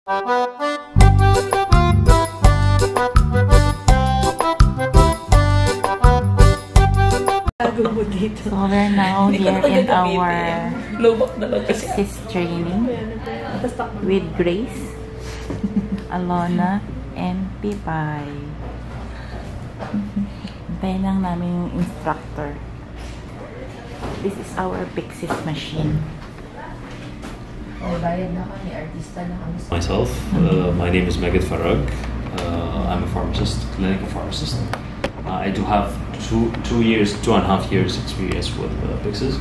So we're now here in our Pyxis training with Grace, Alona, and Pipay. Hintayin lang namin yung instructor. This is our Pyxis machine. Myself, my name is FARRAG. I'm a pharmacist, clinical pharmacist. I do have 2.5 years experience with Pyxis.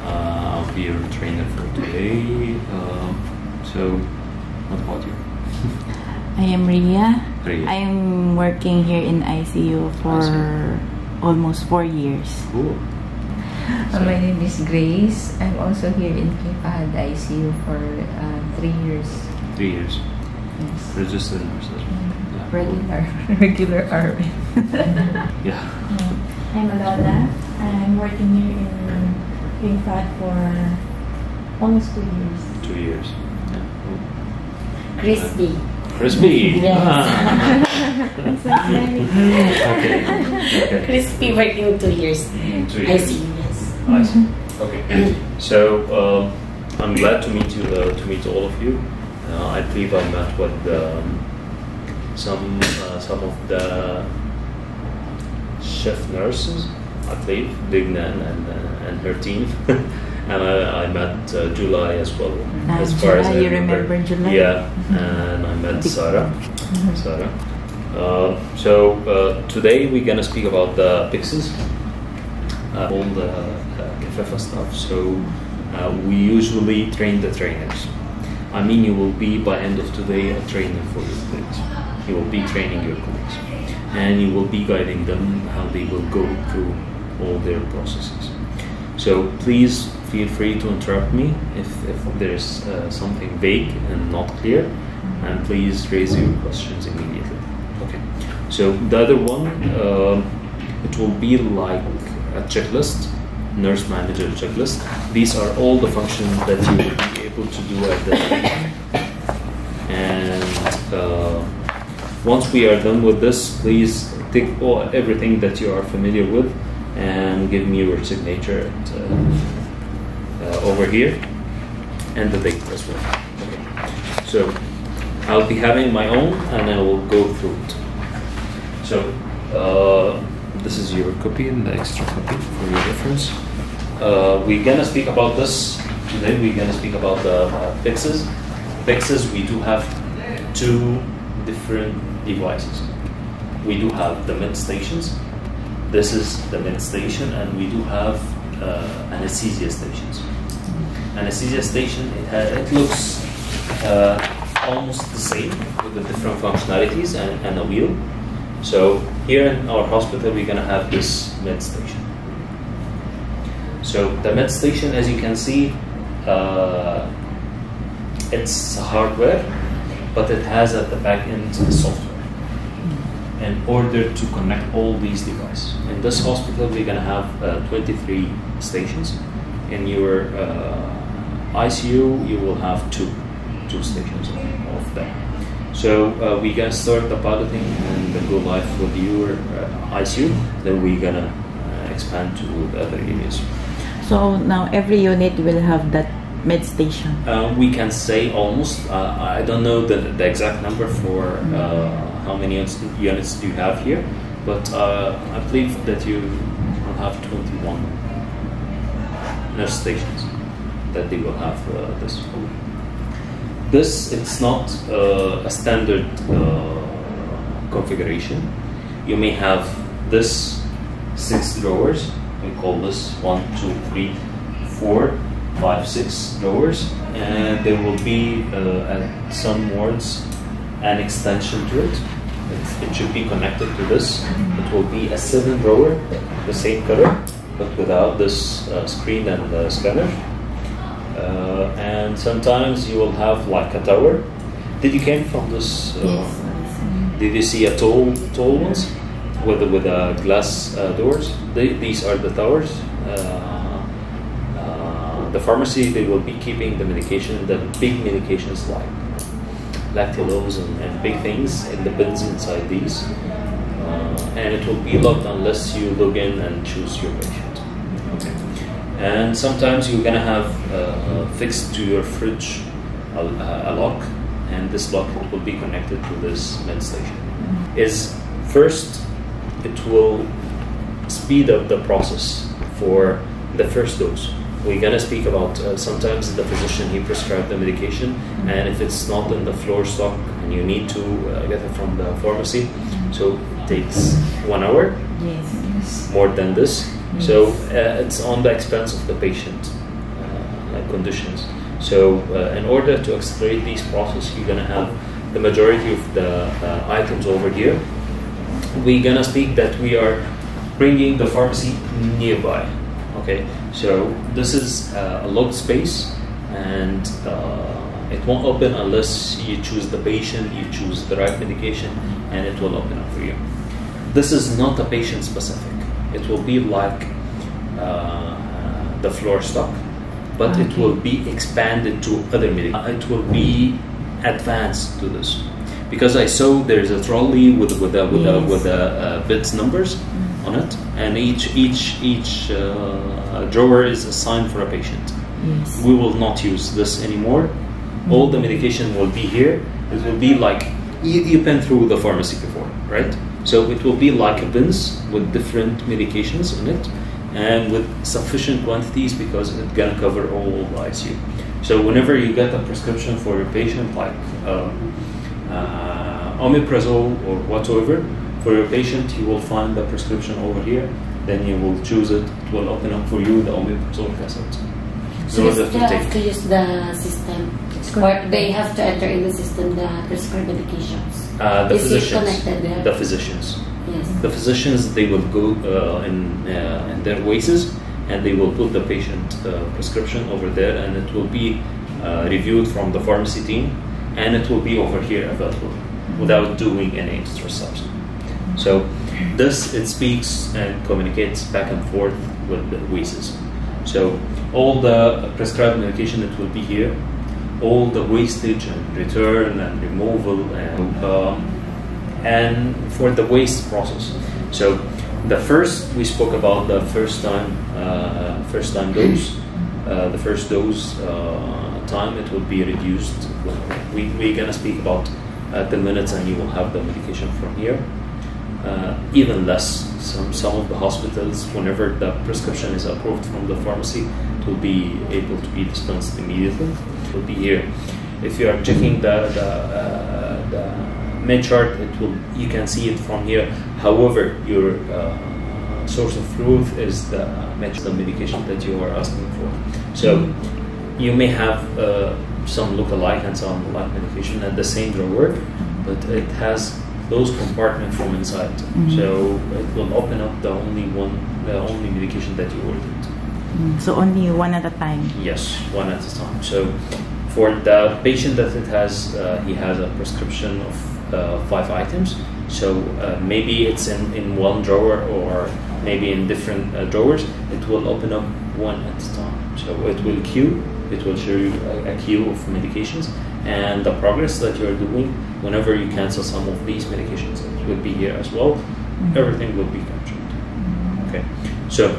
I'll be your trainer for today. So, what about you? I am Ria. I'm working here in ICU for almost 4 years. Cool. My name is Grace. I'm also here in FARRAG ICU for 3 years. 3 years. Yes. Registered nurse. Yeah. Regular RN. Yeah. I'm Alona. I'm working here in FARRAG for almost 2 years. 2 years. Yeah. Cool. Crispy. Crispy. Yes. Okay. Crispy working 2 years. 2 years. I see. Yes. I see. Okay. So I'm glad to meet you. To meet all of you. I believe I met with some of the chef nurses. I believe Digna and her team. And I met July as well. As far as I you remember July? Yeah, and I met Sarah. So today we're gonna speak about the Pyxis, all the FFA stuff. So we usually train the trainers. I mean, you will be by end of today a trainer for your colleagues. You will be training your colleagues, and you will be guiding them how they will go through all their processes. So please feel free to interrupt me if there's something vague and not clear, and please raise your questions immediately. Okay. So the other one, it will be like a checklist, nurse manager checklist. These are all the functions that you will be able to do at the time. And once we are done with this, please take everything that you are familiar with and give me your signature over here and the date as well. Okay. So I'll be having my own and I will go through it. So this is your copy and the extra copy for your reference. We're gonna speak about this today. We're gonna speak about the Pyxis. Pyxis, we do have 2 different devices. We do have the Medstations. This is the Medstation, and we do have anesthesia stations. Anesthesia station, it looks almost the same with the different functionalities and a wheel. So here in our hospital, we're gonna have this Medstation. So the Medstation, as you can see, it's hardware, but it has at the back end the software in order to connect all these devices. In this hospital, we're gonna have 23 stations. In your ICU, you will have two stations of them. So we're gonna start the piloting and then go live with your ICU. Then we're gonna expand to the other areas. So now every unit will have that Medstation. We can say almost. I don't know the exact number for how many units do you have here, but I believe that you will have 21 nurse stations that they will have this. This, it's not a standard configuration. You may have this 6 drawers. We call this 1, 2, 3, 4, 5, 6 drawers, and there will be at some wards an extension to it. It should be connected to this. It will be a 7 drawer, the same color, but without this screen and scanner. And sometimes you will have like a tower. Did you came from this? Yes. Did you see a tall ones with glass doors? These are the towers. The pharmacy, they will be keeping the medication, the big medication slide. lactulose and big things in the bins inside these, and it will be locked unless you log in and choose your patient. Okay. And sometimes you're gonna have fixed to your fridge a lock, and this lock will be connected to this Medstation. Is first, it will speed up the process for the first dose. We're gonna speak about sometimes the physician, he prescribed the medication, and if it's not in the floor stock and you need to get it from the pharmacy, so it takes 1 hour, Yes. more than this. Yes. So it's on the expense of the patient conditions. So in order to accelerate this process, you're gonna have the majority of the items over here. We're gonna speak that we are bringing the pharmacy nearby. Okay, so this is a locked space, and it won't open unless you choose the patient, you choose the right medication, and it will open up for you. This is not a patient specific. It will be like the floor stock, but it will be expanded to other medication. It will be advanced to this, because I saw there's a trolley with bits numbers on it, and each drawer is assigned for a patient. Yes. We will not use this anymore. All the medication will be here. It will be like you've been through the pharmacy before, right? So it will be like bins with different medications in it, and with sufficient quantities, because it's gonna cover all the ICU. So whenever you get a prescription for your patient, like omeprazole or whatsoever, for your patient, you will find the prescription over here. Then you will choose it. It will open up for you the omeprazole cassette. So they have to use the system, or they have to enter in the system the prescribed medications. The Is it physicians. connected there? The physicians. Yes. The physicians, they will go in their ways, and they will put the patient prescription over there, and it will be reviewed from the pharmacy team, and it will be over here available without doing any extra steps. So this, it speaks and communicates back and forth with the WASES. So all the prescribed medication, it will be here. All the wastage and return and removal and for the waste process. So the first, we spoke about the first time dose. The first dose time, it will be reduced. We're gonna speak about the minutes, and you will have the medication from here. Even less. Some of the hospitals, whenever the prescription is approved from the pharmacy, it will be able to be dispensed immediately. It will be here. If you are checking the med chart, you can see it from here. However, your source of truth is the medication that you are asking for. So you may have some lookalike and some alike medication at the same drawer, but it has those compartments from inside. So it will open up the only medication that you ordered. So only one at a time? Yes, one at a time. So for the patient that it has, he has a prescription of 5 items. So maybe it's in one drawer, or maybe in different drawers. It will open up one at a time. So it will queue. It will show you a queue of medications, and the progress that you're doing. Whenever you cancel some of these medications, it will be here as well. Everything will be captured. Okay, so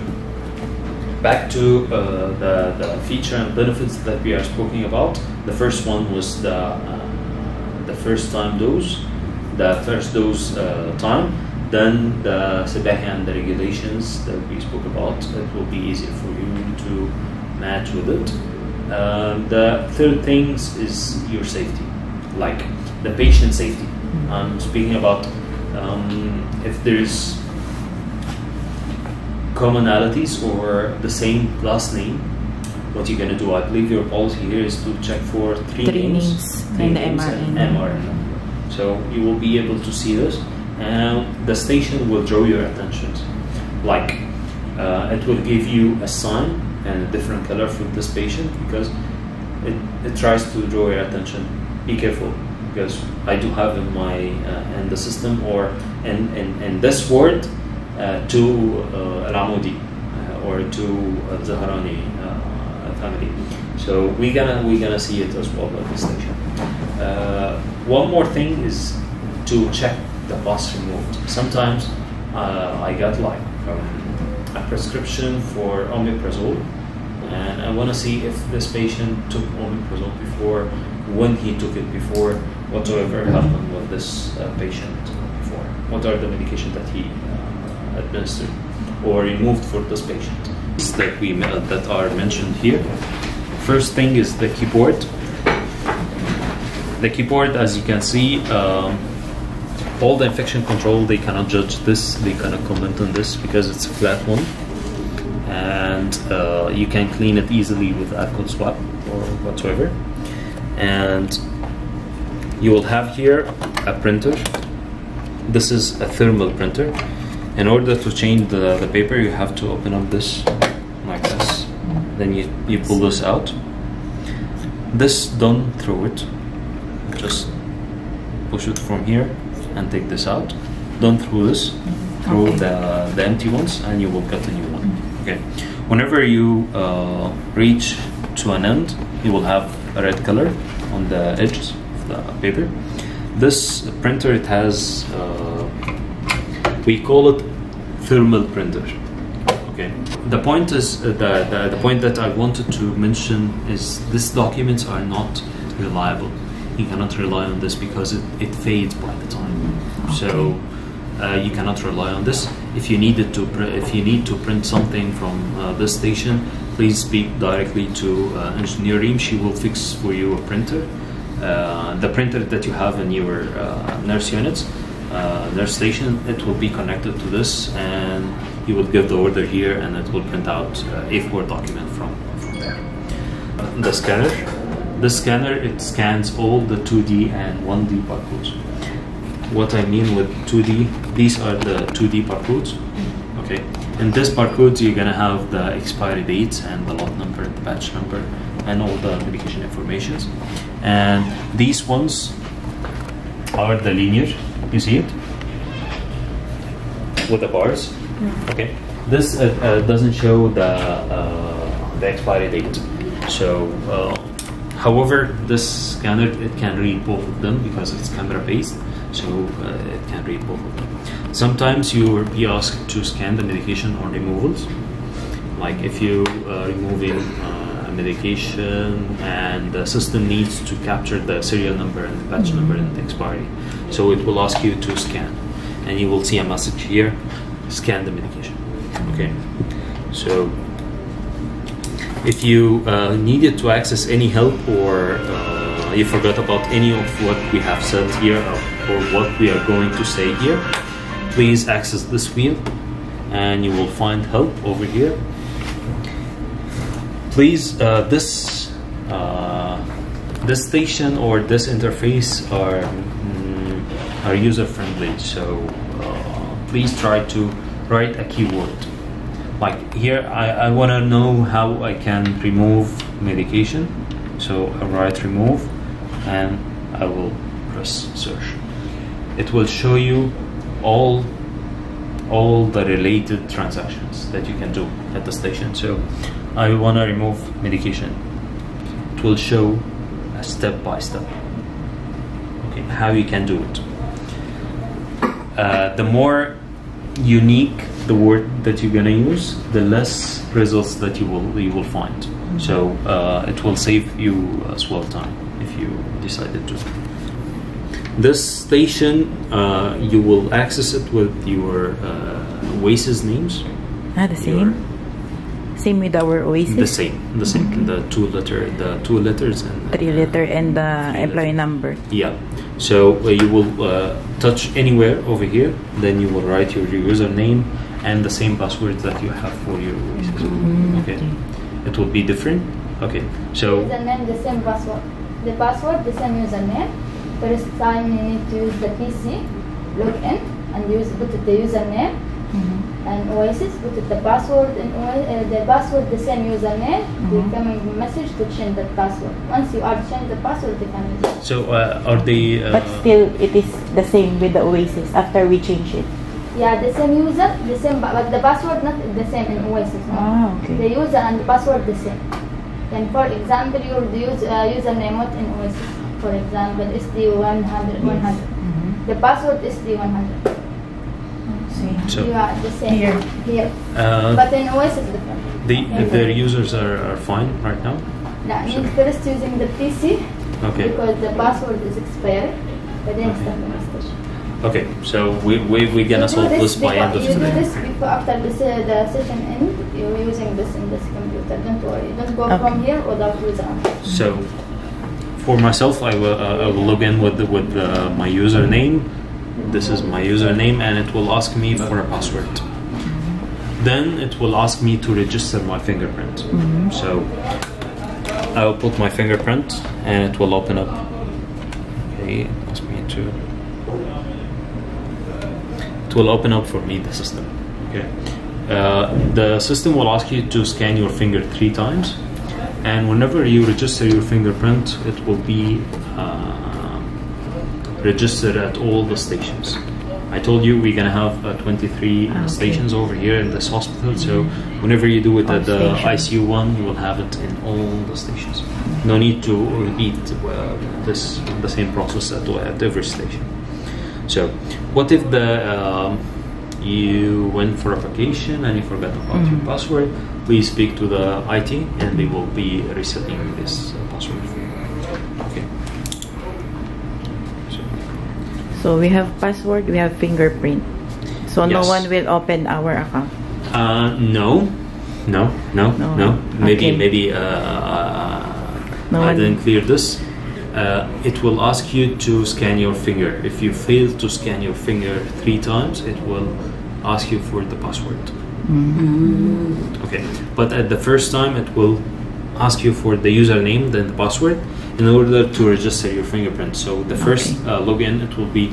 back to the feature and benefits that we are speaking about. The first one was the first time dose, the first dose time. Then the JEDDAH and the regulations that we spoke about. It will be easier for you to match with it. The third thing is your safety, like the patient safety. I'm speaking about if there's commonalities or the same last name, what you're going to do. I believe your policy here is to check for three names and the MRN. So you will be able to see this, and the station will draw your attention. Like it will give you a sign and a different color for this patient, because it tries to draw your attention. Be careful, because I do have in my in the system, or in this word, to Al-Amoudi or to Zahrani family. So we're gonna see it as well at this station. One more thing is to check the pus removed. Sometimes I got like a prescription for omeprazole, and I want to see if this patient took omeprazole before, when he took it before, whatever happened with this patient before. What are the medications that he administered or removed for this patient that are mentioned here. First thing is the keyboard. The keyboard, as you can see, all the infection control, they cannot judge this, they cannot comment on this because it's a flat one, and you can clean it easily with alcohol swab or whatsoever. And you will have here a printer. This is a thermal printer. In order to change the paper, you have to open up this like this. Then you pull this out. This, don't throw it. Just push it from here and take this out. Don't throw this. Throw the empty ones, and you will get a new one. Okay. Whenever you reach to an end, you will have a red color on the edges of the paper. This printer, it has we call it thermal printer. Okay. The point is the point that I wanted to mention is these documents are not reliable. You cannot rely on this because it fades by the time. Okay. So you cannot rely on this. If you need to print something from this station, please speak directly to Engineer Reem. She will fix for you a printer. The printer that you have in your nurse units, nurse station, it will be connected to this, and you will give the order here, and it will print out A4 document from there. The scanner. The scanner, it scans all the 2D and 1D barcodes. What I mean with 2D, these are the 2D barcodes. Okay. In this barcodes, you're gonna have the expiry dates and the lot number, the batch number, and all the medication informations. And these ones are the linear. You see it with the bars. Okay. This doesn't show the expiry date. So. However, this scanner, it can read both of them because it's camera based, so it can read both of them. Sometimes you will be asked to scan the medication on removals, like if you removing a medication and the system needs to capture the serial number and the batch number and the expiry, so it will ask you to scan, and you will see a message here, scan the medication. Okay, so if you needed to access any help, or you forgot about any of what we have said here or what we are going to say here, please access this wheel and you will find help over here. Please, this station or this interface are user friendly, so please try to write a keyword. Like here, I want to know how I can remove medication, so I write remove and I will press search. It will show you all the related transactions that you can do at the station. So I want to remove medication. It will show a step by step, okay, how you can do it. The more unique the word that you're gonna use, the less results that you will find. So it will save you as well time if you decided to. This station, you will access it with your Oasis names. The same. Same with our Oasis. The same. The two letters and 3 letter and the employee number. Yeah. So you will touch anywhere over here. Then you will write your username and the same password that you have for your Oasis. Okay. It will be different. Okay. So username, the same password. The password, the same username. First time you need to use the PC, log in and put the username and Oasis, put the password and the password the same username. Will come a message to change the password. Once you are changed the password, they can use it. So are they? But still, it is the same with the Oasis after we change it. Yeah, the same user, the same, but the password not the same in Oasis. No? Ah, okay. The user and the password the same. And for example, your username what in Oasis? for example, SD100, 100. The password is SD100. So You are the same here. But in OS it's different. Their users are fine right now? That means first using the PC, Okay. because the password is expired, but then start the Medstation. Okay, so we're gonna solve this by end of You do today. this before, after the session end, you're using this in this computer. Don't worry, don't go from here without user. So for myself, I will log in with my username. This is my username, and it will ask me for a password. Then it will ask me to register my fingerprint. So I will put my fingerprint, and it will open up. Okay, it asks me to. It will open up for me the system. Okay, the system will ask you to scan your finger 3 times, and whenever you register your fingerprint, it will be registered at all the stations. I told you we're gonna have 23 stations over here in this hospital, so whenever you do it at the ICU one, you will have it in all the stations. No need to repeat the same process at every station. So, what if you went for a vacation and you forgot about your password? Please speak to the IT, and they will be resetting this password for you. Okay. So we have password, we have fingerprint. So no one will open our account. No. Maybe I didn't clear this. It will ask you to scan your finger. If you fail to scan your finger 3 times, it will ask you for the password. Okay, but at the first time, it will ask you for the username, then the password, in order to register your fingerprint. So the first login, it will be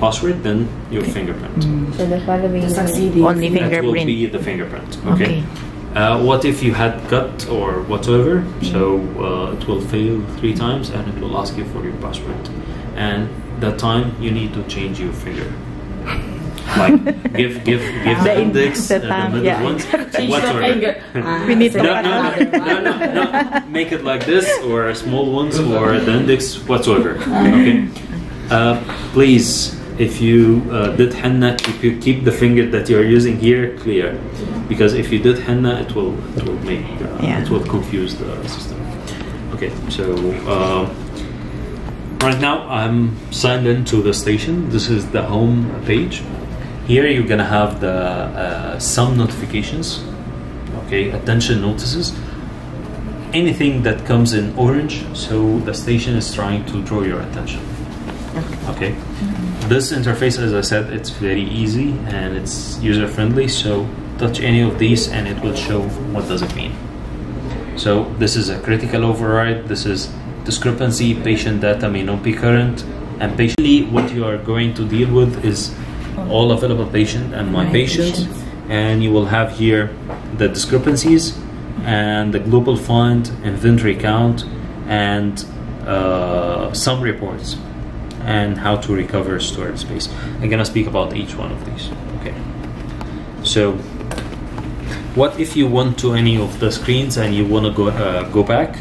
password, then your fingerprint. So the following only That fingerprint. will be the fingerprint. Okay. What if you had cut or whatever? So it will fail 3 times, and it will ask you for your password. And that time you need to change your finger. Like give the index, the middle ones, whatever. We need to No. Make it like this, or small ones, or the index, whatsoever. Okay. Please, if you did henna, keep the finger that you are using here clear, because if you did henna, it will make it will confuse the system. Okay, so right now I'm signed into the station. This is the home page. Here you're gonna have the some notifications. Okay, attention notices. Anything that comes in orange, so the station is trying to draw your attention. Okay. This interface, as I said, it's very easy and it's user friendly, so touch any of these and it will show what does it mean. So this is a critical override, this is discrepancy, patient data may not be current, and patiently what you are going to deal with is all available patient and my patient, and you will have here the discrepancies and the global fund, inventory count, and some reports, and how to recover storage space. I'm gonna speak about each one of these. Okay. So, what if you want to any of the screens and you want to go back?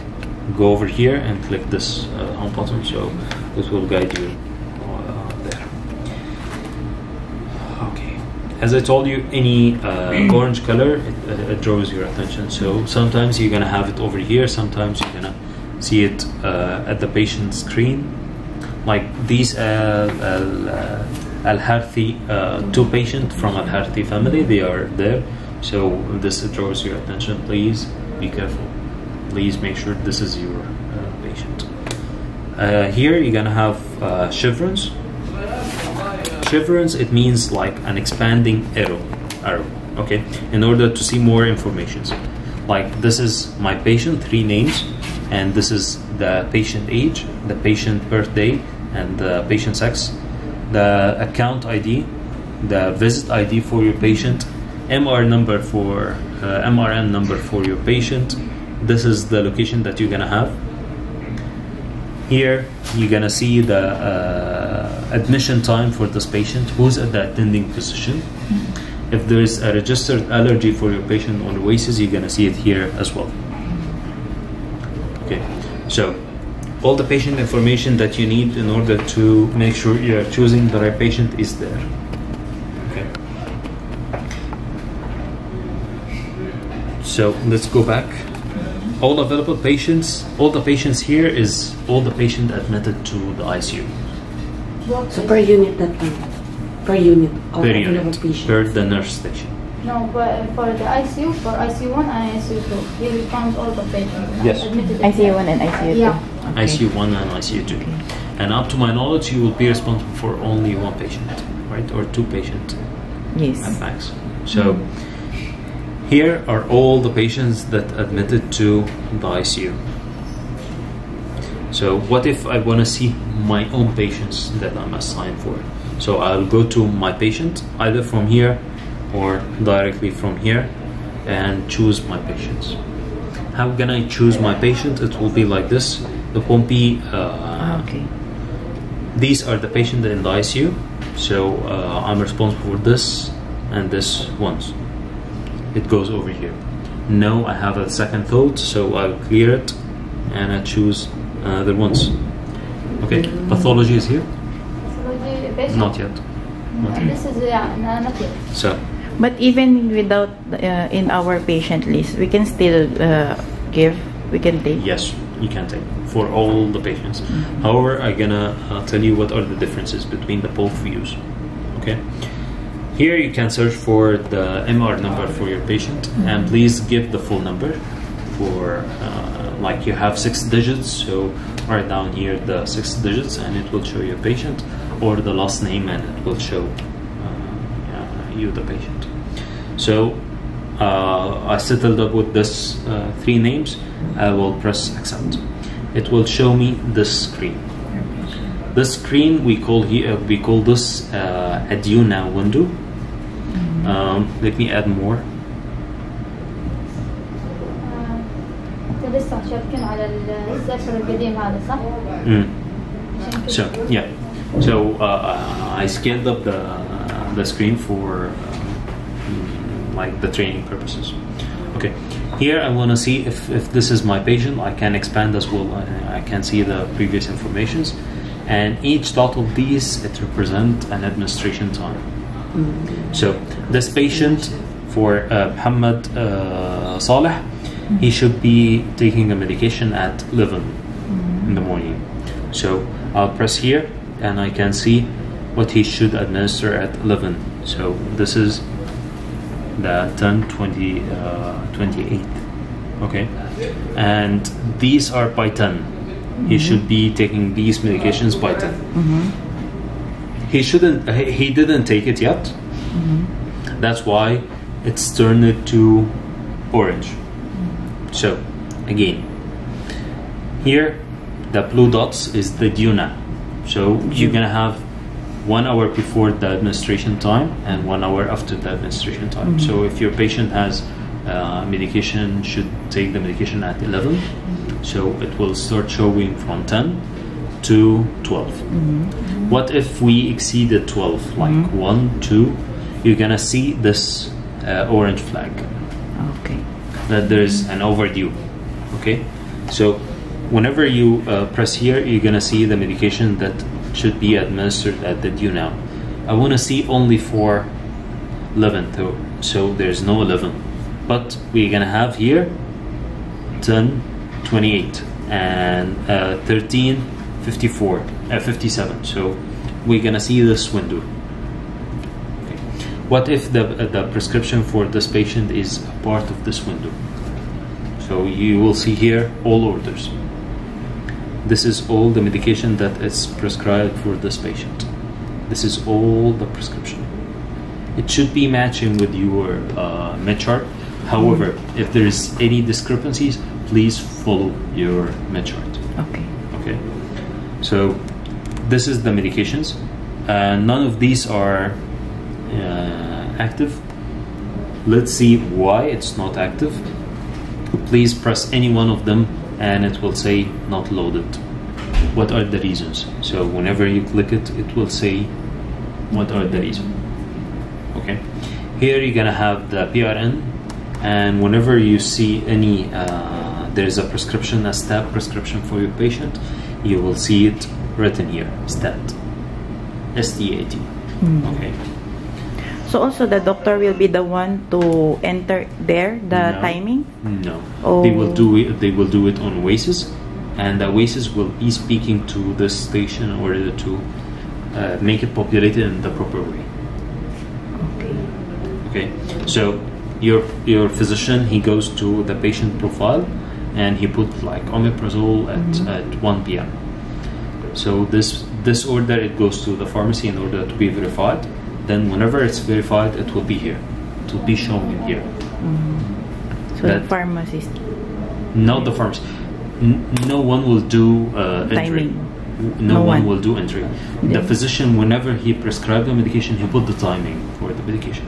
Go over here and click this home button. So this will guide you there. Okay. As I told you, any orange color it draws your attention. So sometimes you're gonna have it over here. Sometimes you're gonna see it at the patient screen. Like these Al-Harthi, 2 patients from Al-Harthi family, they are there. So if this draws your attention, please be careful. Please make sure this is your patient. Here you're gonna have chevrons. Chevrons, it means like an expanding arrow. Okay, in order to see more information. Like this is my patient, 3 names, and this is the patient age, the patient birthday, and the patient sex, the account ID, the visit ID for your patient, MRN number for your patient. This is the location that you're gonna have. Here you're gonna see the admission time for this patient, who's at the attending physician. If there is a registered allergy for your patient on Oasis, you're gonna see it here as well. Okay, so all the patient information that you need in order to make sure you are choosing the right patient is there. Okay. So let's go back. All available patients, all the patients here is all the patient admitted to the ICU. So per unit that per unit of Per available unit, patients. per the nurse station. No, but for the ICU, for ICU1 and ICU2, here we count all the patients. Yes. Admitted. ICU1 and ICU2. Yeah. Okay. ICU1 and ICU2. Okay. And up to my knowledge, you will be responsible for only one patient, right? Or two patients Yes. at max. So here are all the patients that admitted to the ICU. So what if I want to see my own patients that I'm assigned for? So I'll go to my patient either from here or directly from here and choose my patients. How can I choose my patient? It will be like this. It won't be Okay. these are the patients in the ICU, so I'm responsible for this and this once. It goes over here. No, I have a second thought, so I'll clear it and I choose another ones. Okay, pathology is here? Pathology patient? Not yet. Okay. This is, not yet. So, But even without in our patient list, we can still give. We can take. yes, you can take for all the patients. However, I'm gonna tell you what are the differences between the both views. Okay. Here you can search for the MR number for your patient, and please give the full number for like you have 6 digits, so write down here the 6 digits and it will show your patient, or the last name and it will show you the patient. So I settled up with this 3 names. I will press accept. It will show me this screen. This screen we call this a due now window. Let me add more. لسه شابكين على السفر القديم هذا صح؟ So yeah, so I scaled up the screen for like the training purposes. Okay, here I want to see if this is my patient. I can expand as well. I can see the previous informations, and each dot of these it represents an administration time. So this patient for Muhammad Saleh, he should be taking a medication at 11 in the morning. So I'll press here and I can see what he should administer at 11. So this is the 10:28. Okay, and these are by 10. He should be taking these medications by 10. He didn't take it yet. That's why it's turned to orange. So again, here the blue dots is the due now. So you're gonna have 1 hour before the administration time and 1 hour after the administration time. So if your patient has medication, should take the medication at 11. So it will start showing from 10 to 12. What if we exceeded 12, like 1, 2? You're gonna see this orange flag. Okay. That there's an overdue. Okay, so whenever you press here, you're gonna see the medication that should be administered at the due now. I want to see only for 11 though, so there's no 11, but we're gonna have here 10:28 and 13:54, 57. So we're gonna see this window. Okay. What if the prescription for this patient is a part of this window? So you will see here all orders. This is all the medication that is prescribed for this patient. This is all the prescription. It should be matching with your med chart. However, if there is any discrepancies, please follow your med chart. Okay. Okay. So this is the medications. None of these are active. Let's see why it's not active. Please press any one of them and it will say not loaded. What are the reasons? So whenever you click it, it will say what are the reasons. Okay, here you're gonna have the PRN, and whenever you see any there's a prescription, a step prescription for your patient, you will see it written here, stat, STAT. Okay. So also the doctor will be the one to enter there the timing? No. Oh. They will do it. They will do it on Oasis, and the Oasis will be speaking to this station in order to make it populated in the proper way. Okay. So your physician, he goes to the patient profile, and he put like omeprazole at 1 p.m. So this order, it goes to the pharmacy in order to be verified. Then whenever it's verified, it will be here. It will be shown in here. So the pharmacist? Not the pharmacist. No one will do entry. No one will do entry. The physician, whenever he prescribes the medication, he put the timing for the medication.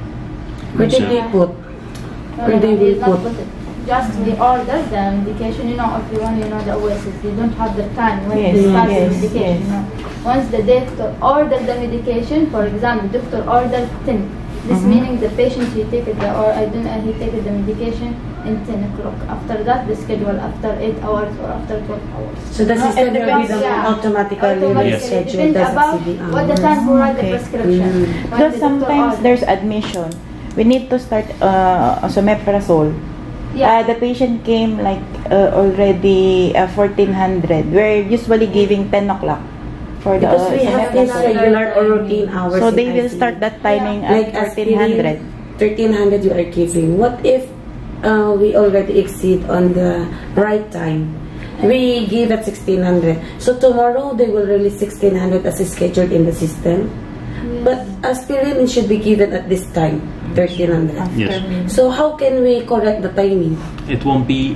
Where did they put? Where they will put? Just we order the medication, you know, everyone, you know, the Oasis, you don't have the time when they start the medication, you know. Once the doctor ordered the medication, for example, doctor ordered 10. This meaning the patient, he take it, he take the medication in 10 o'clock. After that, the schedule after 8 hours or after 12 hours. So the system will be automatically scheduled. Depends about what the time for the prescription. Because sometimes there's admission. We need to start omeprazole. The patient came like already 1400. We're usually giving 10 o'clock for the because we have this regular or routine hours. So they will start that timing at 1400. 1300 you are giving. What if we already exceed on the right time? We give at 1600. So tomorrow they will release 1600 as is scheduled in the system. But aspirin it should be given at this time, 1300. Yes. So how can we correct the timing? It won't be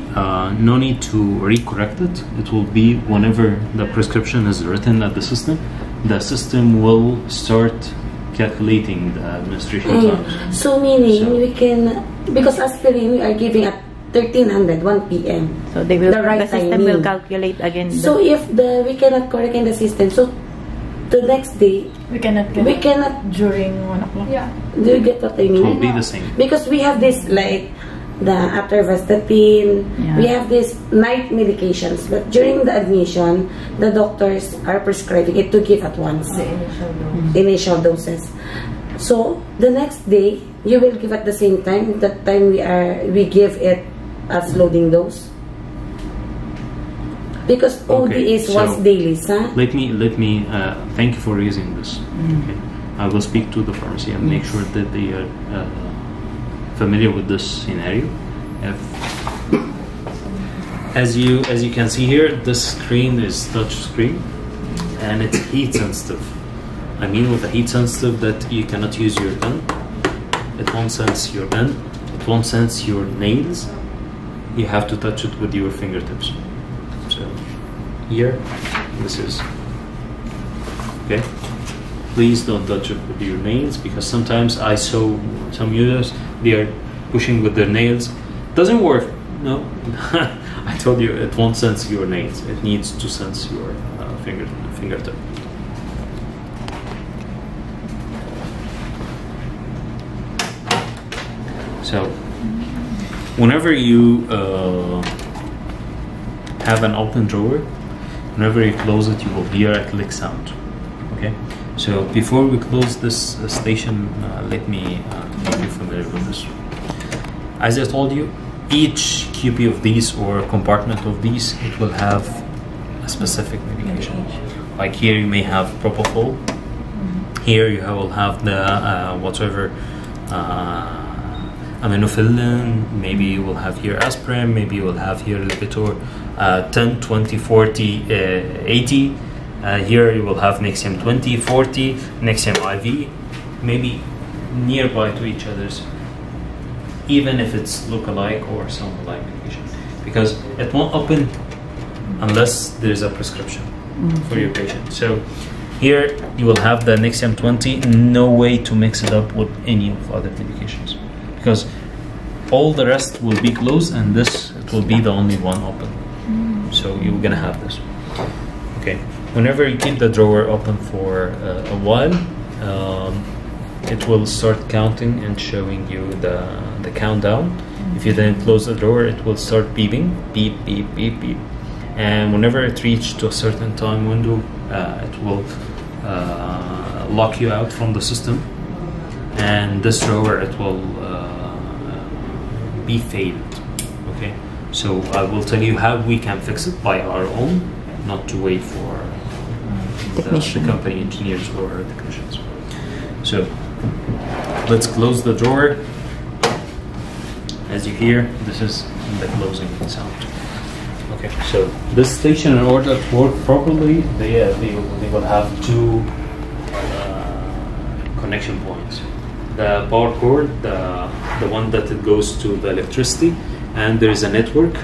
no need to recorrect it. It will be whenever the prescription is written at the system will start calculating the administration time. So meaning we can, because aspirin we are giving at 1300, 1 p.m. So they will, the system will calculate again. So if we cannot correct in the system, so the next day we cannot during 1 o'clock. Yeah. Do you get what I mean? It will be the same. Because we have this like the atorvastatin, we have these night medications, but during the admission, the doctors are prescribing it to give at once. The initial doses. So the next day you will give at the same time. That time we give it as loading dose. Because OD is once daily, sir. Let me thank you for raising this. Okay. I will speak to the pharmacy and make sure that they are familiar with this scenario. As you can see here, this screen is touch screen and it's heat sensitive. I mean with the heat sensitive that you cannot use your pen. It won't sense your pen. It won't sense your nails. You have to touch it with your fingertips. So here, this is okay. Please don't touch it with your nails, because sometimes I saw some users, they are pushing with their nails. Doesn't work. No, I told you it won't sense your nails. It needs to sense your fingertip. So whenever you have an open drawer, whenever you close it, you will hear a click sound. Okay, so before we close this station, let me make you familiar with this. As I told you, each QP of these or compartment of these, it will have a specific medication. Like here you may have propofol. Here you will have the whatever aminophylline. Maybe you will have here aspirin. Maybe you will have here Lipitor 10, 20, 40, 80. Here you will have Nexium 20, 40, Nexium IV. Maybe nearby to each other's, even if it's look-alike or some-alike medication, because it won't open unless there's a prescription for your patient. So here you will have the Nexium 20, no way to mix it up with any of other medications, because all the rest will be closed and this, it will be the only one open. So you're gonna have this. Okay, whenever you keep the drawer open for a while, it will start counting and showing you the countdown. If you then close the drawer, it will start beeping, beep, beep, beep, beep. and whenever it reaches to a certain time window, it will lock you out from the system, and this drawer, it will be failed. Okay, so I will tell you how we can fix it by our own, not to wait for the company engineers or technicians. So let's close the drawer. As you hear, this is the closing sound. Okay, so this station, in order to work properly, they will have two connection points. The power cord, the one that it goes to the electricity, and there is a network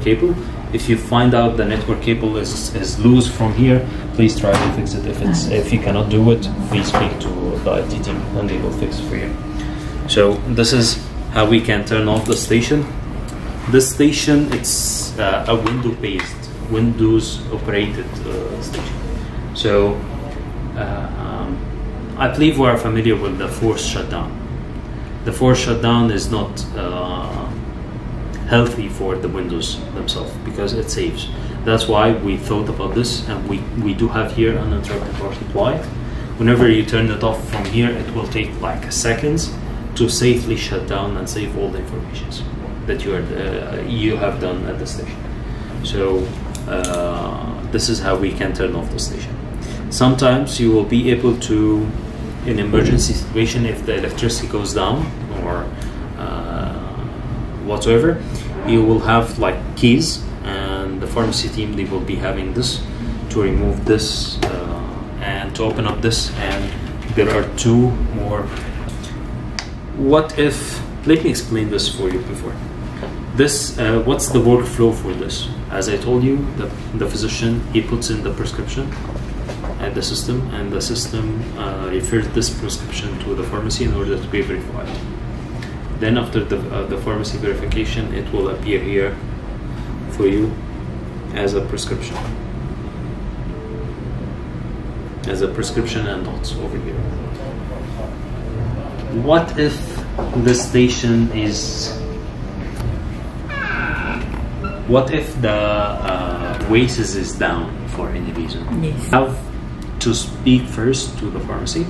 cable. If you find out the network cable is loose from here, please try to fix it. If you cannot do it, please speak to the IT team and they will fix it for you. So this is how we can turn off the station. This station, it's a Windows-based, Windows-operated station. So I believe we are familiar with the forced shutdown. The forced shutdown is not healthy for the Windows themselves because it saves. That's why we thought about this, and we do have here an uninterrupted power supply. Whenever you turn it off from here, it will take like seconds to safely shut down and save all the information that you have done at the station. So this is how we can turn off the station. Sometimes you will be able to, in emergency situation, if the electricity goes down or whatsoever, you will have like keys, and the pharmacy team, they will be having this to remove this and to open up this, and there are two more. What if, let me explain this for you before. This, what's the workflow for this? As I told you, the physician, he puts in the prescription at the system, and the system refers this prescription to the pharmacy in order to be verified. Then after the pharmacy verification, it will appear here for you as a prescription. As a prescription and dots over here. What if this station is... What if the Oasis is down for any reason? Yes. You have to speak first to the pharmacy,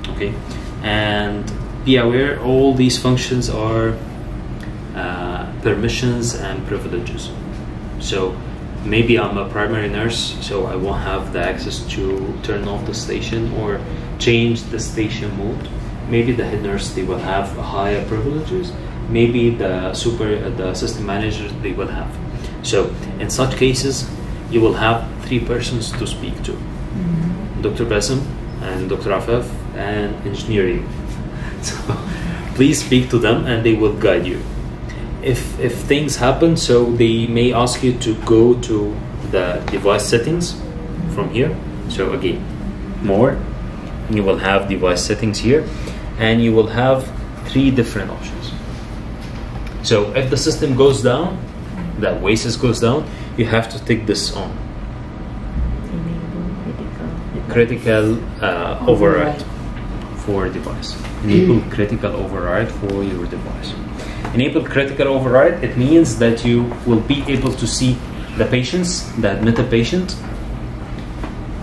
okay? And be aware, all these functions are permissions and privileges. So maybe I'm a primary nurse, so I won't have the access to turn off the station or change the station mode. Maybe the head nurse, they will have higher privileges. Maybe the system manager, they will have. So in such cases, you will have three persons to speak to. Dr. Bassem and Dr. Afaf and engineering. So please speak to them and they will guide you. If things happen, so they may ask you to go to the device settings from here. So again, more, you will have device settings here, and you will have three different options. So if the system goes down, the Oasis goes down, you have to take this on. Critical override for device. Enable critical override for your device. Enable critical override, it means that you will be able to see the patients, the admitted patient.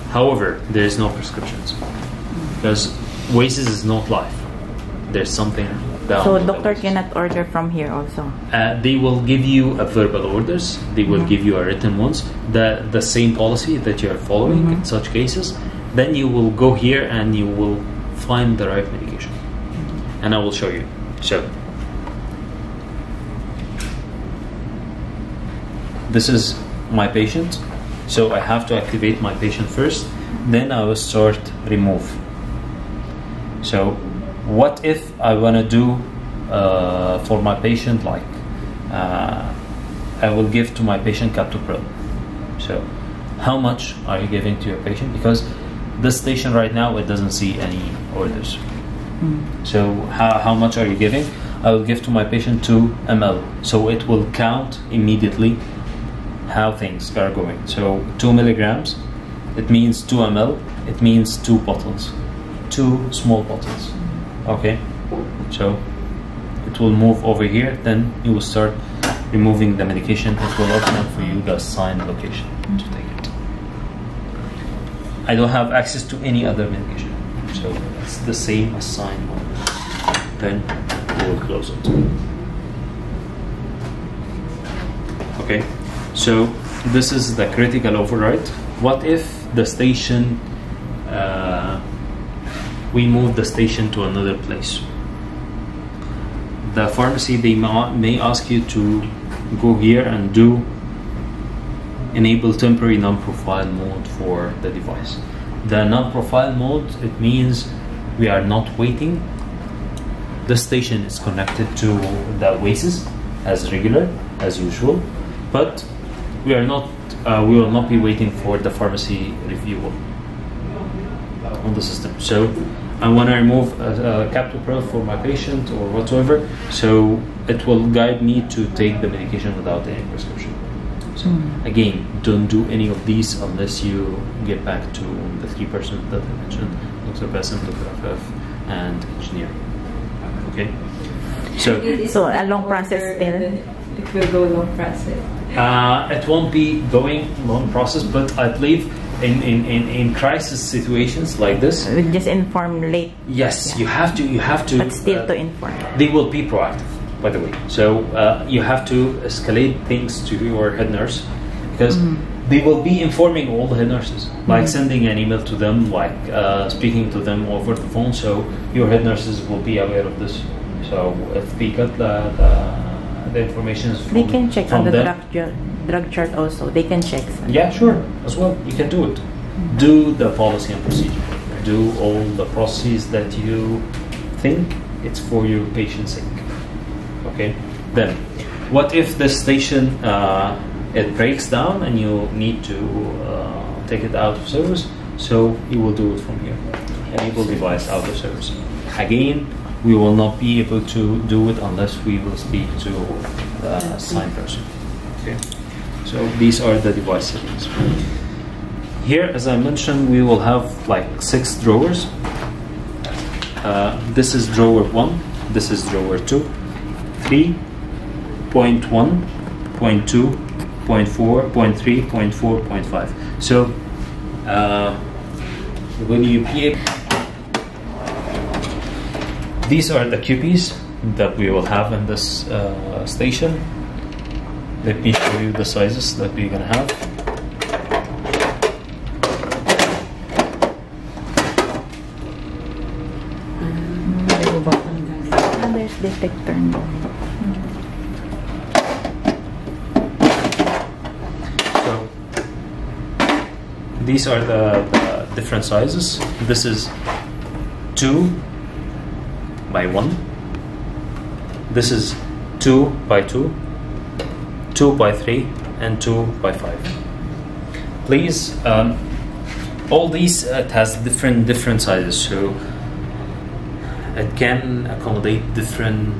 However, there is no prescriptions because Oasis is not live. There's something down. So doctor cannot order from here also? They will give you a verbal orders. They will give you a written ones. The same policy that you are following in such cases. Then you will go here and you will find the right medication. And I will show you. So this is my patient. So I have to activate my patient first. Then I will start remove. So what if I want to do for my patient, like I will give to my patient captopril. So how much are you giving to your patient? Because this station right now, it doesn't see any orders. So how much are you giving? I will give to my patient 2 ml. So it will count immediately how things are going. So 2 milligrams, it means 2 ml, it means 2 bottles, 2 small bottles. Okay, so it will move over here, then you will start removing the medication, it will open up for you the assigned location to take it. I don't have access to any other medication, so it's the same assigned one. Then we'll close it. Okay, so this is the critical override. What if the station, we move the station to another place? The pharmacy, they may ask you to go here and do enable temporary non-profile mode for the device. The non-profile mode, it means we are not waiting. The station is connected to the Oasis as regular, as usual, but we are not. We will not be waiting for the pharmacy review on the system. So I want to remove a captopril for my patient or whatsoever, so it will guide me to take the medication without any prescription. So again, don't do any of these unless you get back to the 3 persons that I mentioned: Dr. Bassem, Dr. Afaf, and engineering. Okay. So a long process still. It will go long process. It won't be going long process, but I believe in crisis situations like this, We'll just inform late. yes, you have to. But still to inform. They will be proactive, by the way. So you have to escalate things to your head nurse, because they will be informing all the head nurses, like sending an email to them, like speaking to them over the phone. So your head nurses will be aware of this. So if they got the information from, They can check on the them, drug chart also. They can check. yeah, sure, as well. You can do it. Do the policy and procedure. Do all the processes that you think it's for your patient's sake. Okay. Then, what if the station it breaks down and you need to take it out of service? So you will do it from here. Enable device out of service. Again, we will not be able to do it unless we will speak to the assigned person. Okay. So these are the device settings. Here, as I mentioned, we will have like 6 drawers. This is drawer 1. This is drawer 2. 3.1, 0.2, 0.4, 0.3, 0.4, 0.5. So when you PA, these are the QPs that we will have in this station. Let me show you the sizes that we're gonna have. And there's detector. So these are the different sizes. This is 2 by 1. This is 2 by 2, 2 by 3, and 2 by 5. Please, all these it has different sizes, so it can accommodate different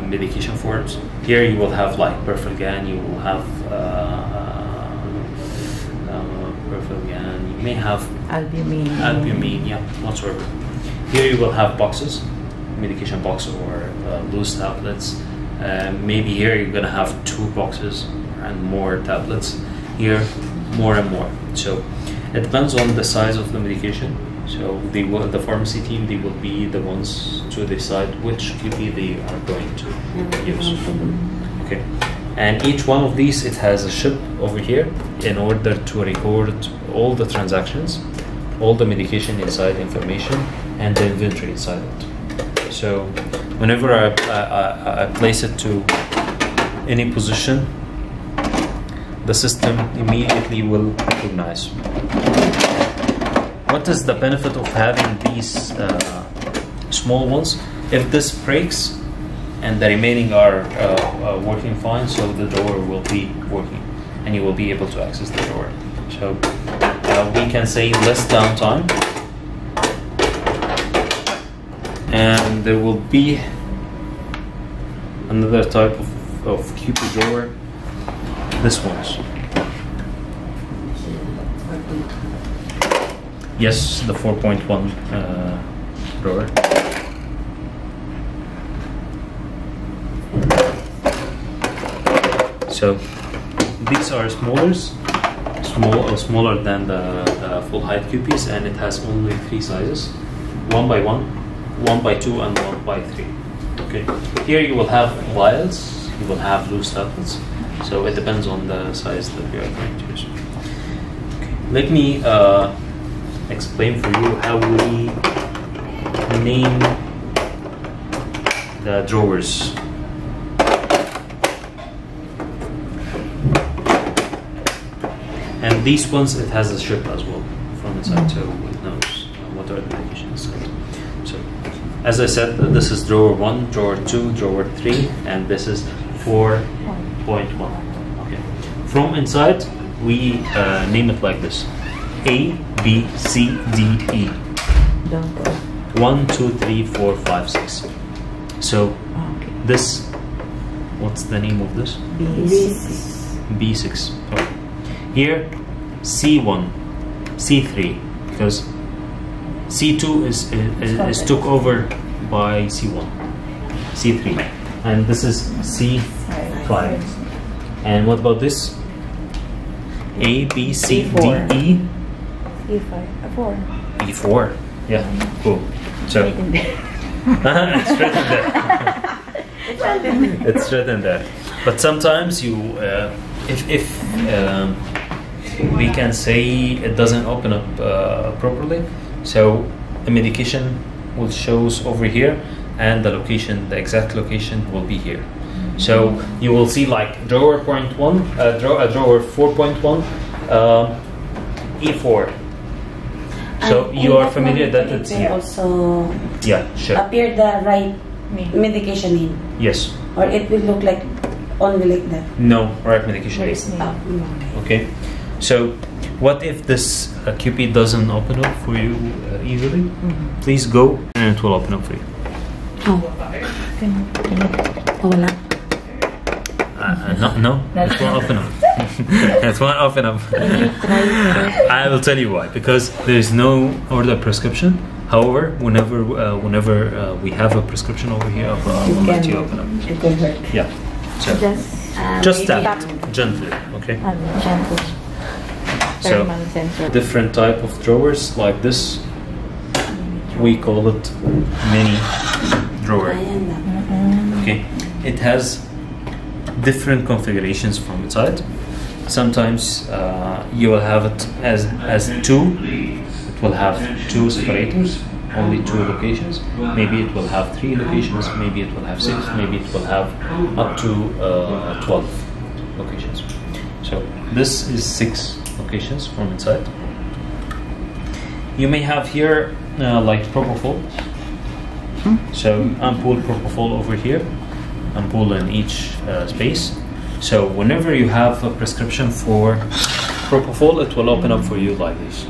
medication forms. Here you will have like Perfilgan, you will have Perfilgan, you may have albumin, yeah, whatsoever. Here you will have boxes, medication box or loose tablets. Maybe here you're gonna have 2 boxes and more tablets. Here, more and more. So it depends on the size of the medication. So the pharmacy team, they will be the ones to decide which QP they are going to use. Okay, and each one of these, it has a chip over here in order to record all the transactions, all the medication inside information, and the inventory inside it. So whenever I place it to any position, the system immediately will recognize. What is the benefit of having these small ones? If this breaks and the remaining are working fine, so the drawer will be working and you will be able to access the drawer. So we can say less downtime, and there will be another type of QP drawer. This one's. Yes, the 4.1 drawer. So these are smaller than the full height QPs, and it has only 3 sizes: 1x1, 1x2, and 1x3. Okay. Here you will have vials, you will have loose tablets. So it depends on the size that we are going to use. Okay. Let me explain for you how we name the drawers. And these ones, it has a strip as well from inside, so it knows what are the medications. So, as I said, this is drawer 1, drawer 2, drawer 3, and this is 4.1. Okay. From inside, we name it like this: A, B, C, D, E. 1, 2, 3, 4, 5, 6. So this, what's the name of this? B6. Okay. Here, C1, C3, because C2 is took over by C1, C3, and this is C5. And what about this? A, B, C, D, E. E4. E4. Yeah, cool. So it's written there. It's written there. But sometimes you, if we can say it doesn't open up properly, so the medication will shows over here, and the location, the exact location, will be here. So you will see like drawer 4.1, drawer 4.1 E4. So you are familiar that it's here. Also, yeah, sure. appear the right medication name. Yes. Or it will look like only like that. No, right medication name. Okay. So, what if this QP doesn't open up for you easily? Please go, and it will open up for you. Wala. No, it won't open up. It won't open up. I will tell you why. Because there is no order prescription. However, whenever we have a prescription over here, we'll let you open up. It will hurt. Yeah. So just tap gently, okay? Gentle. So different type of drawers like this. We call it mini drawer. Okay. It has different configurations from inside. Sometimes you will have it as 2. It will have 2 separators, only 2 locations. Maybe it will have 3 locations. Maybe it will have 6. Maybe it will have up to 12 locations. So this is 6 locations from inside. You may have here like propofol. So ampoule propofol over here. Ampoule in each space. So whenever you have a prescription for propofol, it will open up for you like this.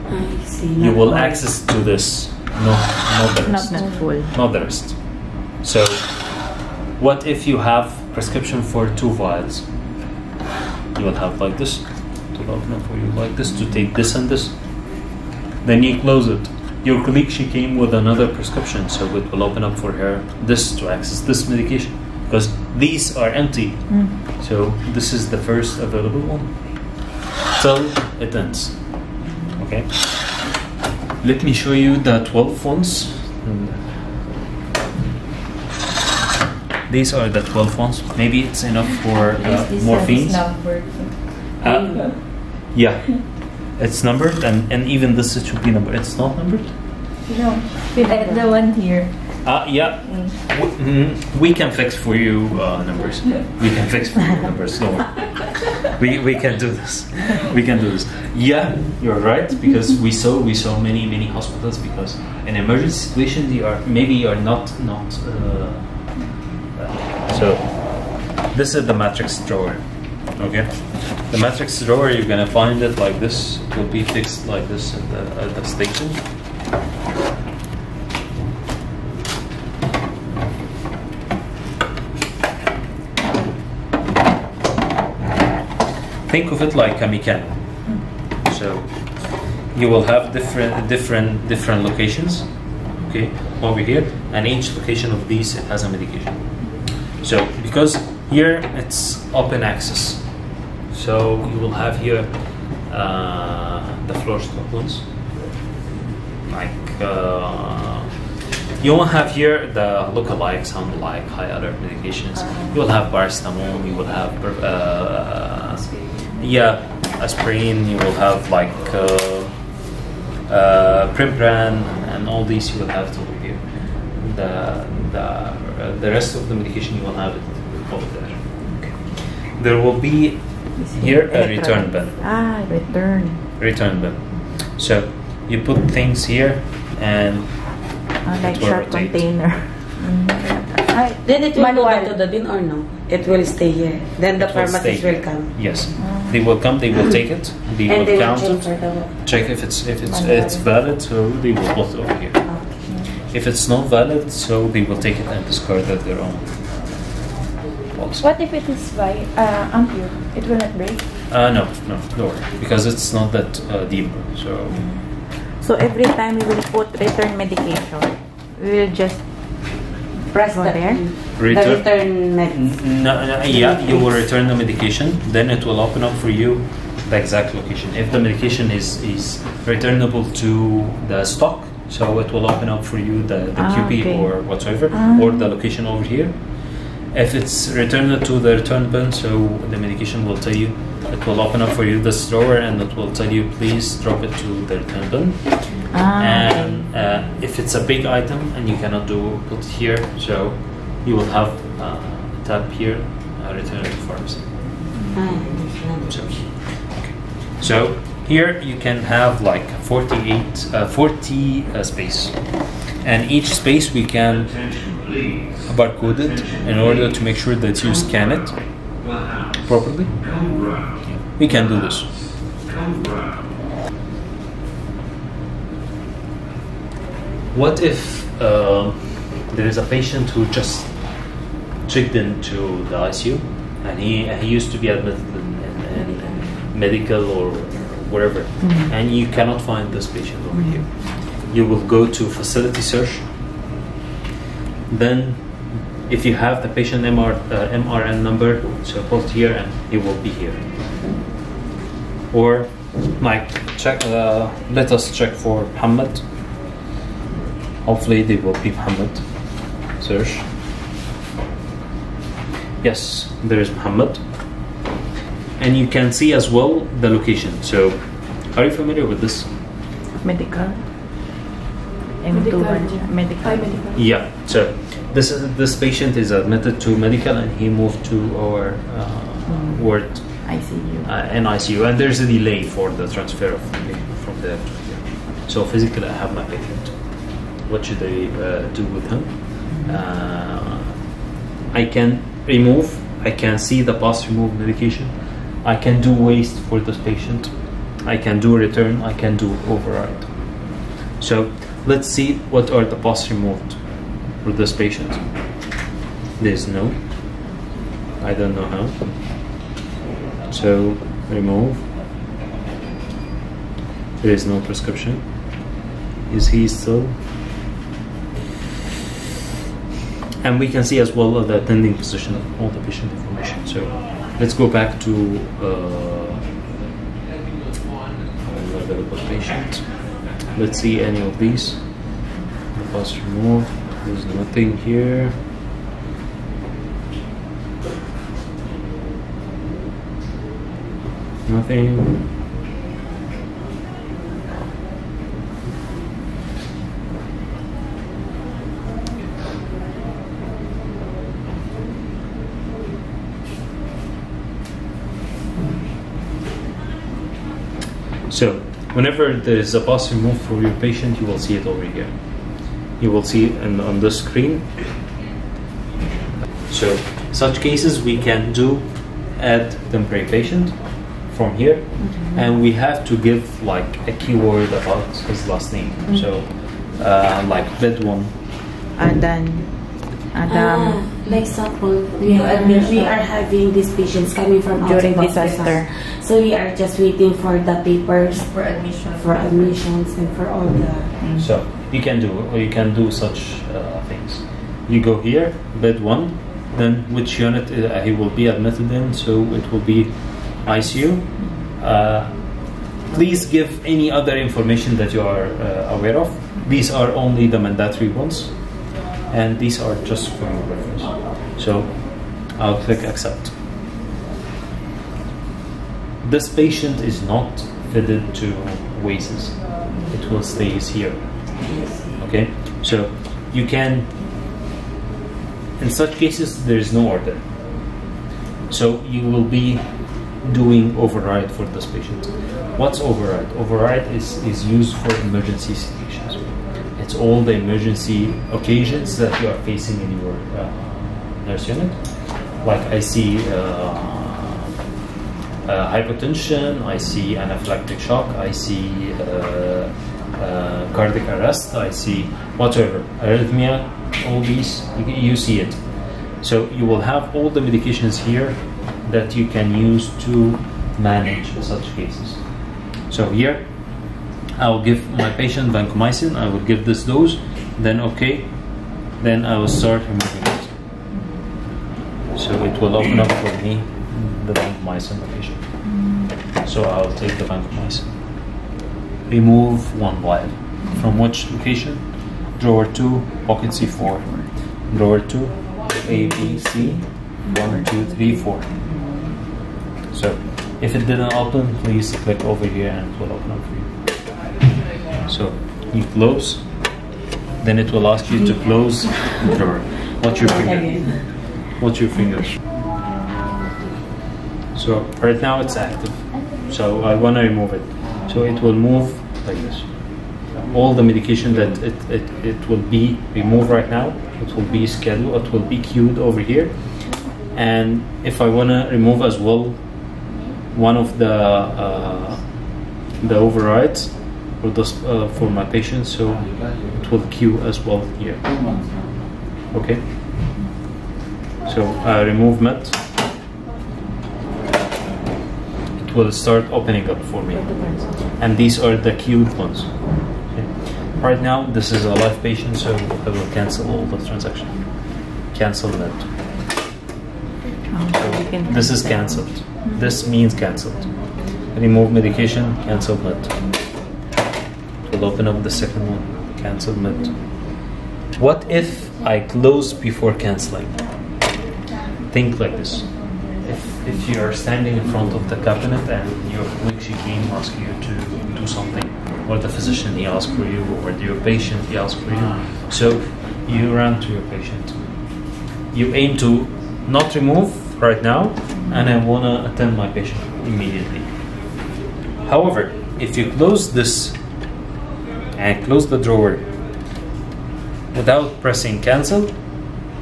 I see. You will access to this, not the rest. Not full. Not the rest. So what if you have prescription for 2 vials? You will have like this. It will open up for you like this to take this and this. Then you close it. Your colleague, she came with another prescription, so it will open up for her this to access this medication, because these are empty. So this is the first available one till it ends. Okay. Let me show you the 12 ones. These are the 12 ones. Maybe it's enough for morphine. Yeah. It's numbered, and even this should be numbered. It's not numbered? No, the one here. Yeah. We can fix for you numbers. We can fix for you numbers. Don't worry. We can do this. We can do this. Yeah, you're right, because we saw many hospitals, because in emergency situations you are not. So this is the matrix drawer. Okay, the matrix drawer, you're gonna find it like this. It will be fixed like this at the station. Think of it like a mechanic. So you will have different locations. Okay, over here, and each location of these, it has a medication. So because Here it's open access, so you will have here the floor stockings. Like you won't have here the look-alike, sound-alike, high alert medications. You will have paracetamol. You will have aspirin. You will have like Primpran, and all these you will have to over here. The rest of the medication you will have it over there. Okay. There will be here a return bin. Return bin. So you put things here and like short container. Then it will go to the bin or no? It will stay here. Then the pharmacist will come. Yes, they will come. They will take it. They will count it. Check if it's valid. So they will put it over here. Okay. If it's not valid, so they will take it and discard at their own. What if it is impure? It will not break? No, don't worry, because it's not that deep. So every time we will put return medication, we will just press there. Return meds. You will return the medication. Then it will open up for you the exact location. If the medication is returnable to the stock, so it will open up for you the QP or whatsoever, or the location over here. If it's returned to the return bin, so the medication will tell you, it will open up for you this drawer and it will tell you please drop it to the return bin. And if it's a big item and you cannot put it here, so you will have a tab here, return to pharmacy. So here you can have like 40 space, and each space we can barcode it in order to make sure that you scan it properly. We can do this. What if there is a patient who just checked into the ICU and he used to be admitted in medical or wherever, and you cannot find this patient over here? You will go to facility search. Then if you have the patient MRN number, so put here and he will be here. Or like check, let us check for Muhammad. Hopefully they will be Muhammad. Search. Yes, there is Muhammad. And you can see as well the location. So are you familiar with this? Medical. Medical. Yeah. So this patient is admitted to medical and he moved to our ward ICU. ICU, and there's a delay for the transfer of the patient from there to here. So physically I have my patient. What should I do with him? I can remove, I can see the past removed medication, I can do waste for this patient, I can do return, I can do override. So let's see what are the past removed for this patient. There's no, I don't know how. So remove. There is no prescription. Is he still? And we can see as well the attending position of all the patient information. So let's go back to available patient. Let's see any of these. The past removed. There's nothing here. Nothing. So whenever there is a past removed for your patient, you will see it over here. You will see it on the screen. So such cases we can do add temporary patient from here, and we have to give like a keyword about his last name. So like bed one. Adam. For example, we are having these patients coming from during hospital, disaster. so we are just waiting for the papers For admission. for admissions and for all the. So you can do such things. You go here, bed one, then which unit he will be admitted in. So it will be ICU. Please give any other information that you are aware of. These are only the mandatory ones, and these are just for your reference. So I'll click accept. This patient is not fitted to Oasis. It will stay here. Okay, so you can, in such cases there is no order, so you will be doing override for this patient. What's override? Override is used for emergency situations. It's all the emergency occasions that you are facing in your nurse unit. Like I see hypertension, I see anaphylactic shock, I see cardiac arrest, I see whatever, arrhythmia, all these, you see it. So you will have all the medications here that you can use to manage such cases. So here, I will give my patient vancomycin, I will give this dose, then okay, then I will start removing it. So it will open up for me the vancomycin location. So I'll take the vancomycin. Remove one vial. From which location? Drawer 2, pocket C4. Drawer 2, A, B, C, 1, 2, 3, 4. So if it didn't open, please click over here and it will open up for you. So you close, then it will ask you to close the drawer. Watch your finger. Watch your finger. So right now it's active. So I want to remove it. So it will move like this. All the medication that it will be removed right now, it will be scheduled, it will be queued over here. And if I want to remove as well one of the overrides for this for my patient, so it will queue as well here. Okay. So I remove med. It will start opening up for me, and these are the queued ones. Okay. Right now, this is a live patient, so I will cancel all the transaction. Cancel med. So this is cancelled. This means cancelled. Remove medication, cancel med. We'll open up the second one, cancel med. What if I close before cancelling? Think like this. If you are standing in front of the cabinet and your colleague Shikeen asks you to do something, or the physician he asks for you, or your patient he asks for you, so you run to your patient. You aim to not remove right now, and I want to attend my patient immediately. However, if you close this and close the drawer without pressing cancel,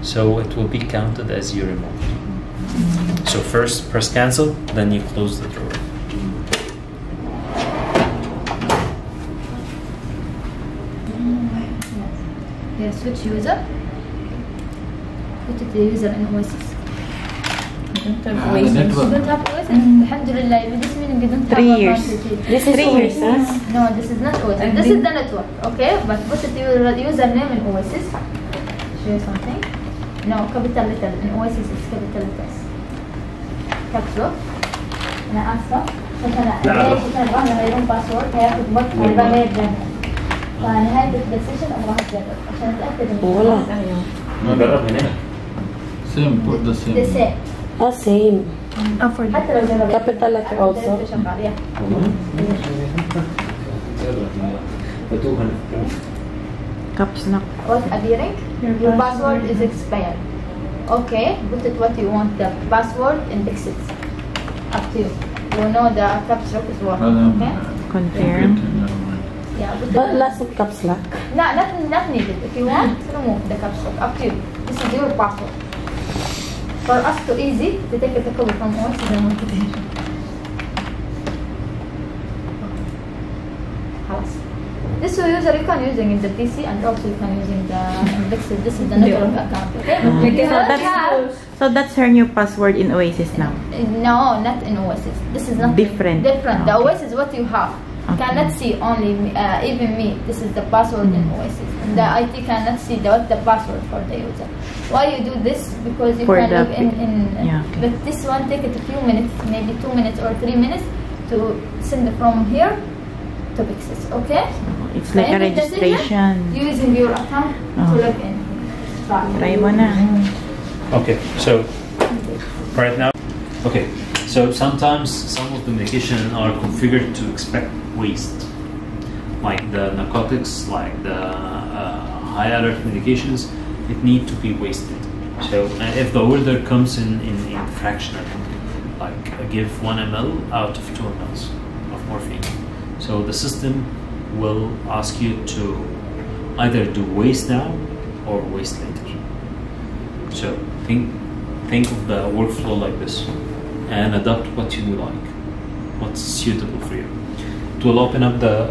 so it will be counted as you removed. So first press cancel, then you close the drawer. Yeah, switch user. Put the user in Oasis. You don't have Oasis. Alhamdulillah, this meaning you don't have 3 years. This is 3 years, huh? No, this is not Oasis. This is the network, okay? But put the username in Oasis. Show you something. No, capital letter. In Oasis it's capital letters. Caps lock. أنا آسفة. مثلا أنا غيرون باسورد هياخد وقت على ما يرجع. فنهاية السيشن أبغى أجرب عشان أتأكد إنه والله. ما جرب هنا. Same, put the same. The same. Oh, same. حتى لو جربت. Capital letter also. شغال. Yeah. Caps lock. What adhering? Your password is expired. Okay, put it what you want. The password in Pyxis. Up to you. You know the caps lock is what. Okay. Confirm. Yeah. But last of caps lock. No, not needed. If you want, remove the caps lock. Up to you. This is your password. For us to easy to take a copy from us, we don't want to do it. This user you can using in the PC and also you can using the Pyxis. This is the network account. Okay. So that's her new password in Oasis now. No, not in Oasis. This is not Different. Different. The Okay. Oasis is what you have. cannot see only even me. This is the password in Oasis. And the IT cannot see what the password for the user. Why you do this? Because you can log in. Yeah, okay. But this one take it a few minutes, maybe 2 minutes or 3 minutes to send it from here to Pyxis. Okay? It's like a registration. Using your account to log in. Try mo na. Okay, so right now, okay, so sometimes some of the medication are configured to expect waste, like the narcotics, like the high alert medications. It need to be wasted. So if the order comes in fractional, like give 1 ml out of 2 ml of morphine, so the system will ask you to either do waste now or waste later. So think of the workflow like this and adapt what you like, what's suitable for you. It will open up the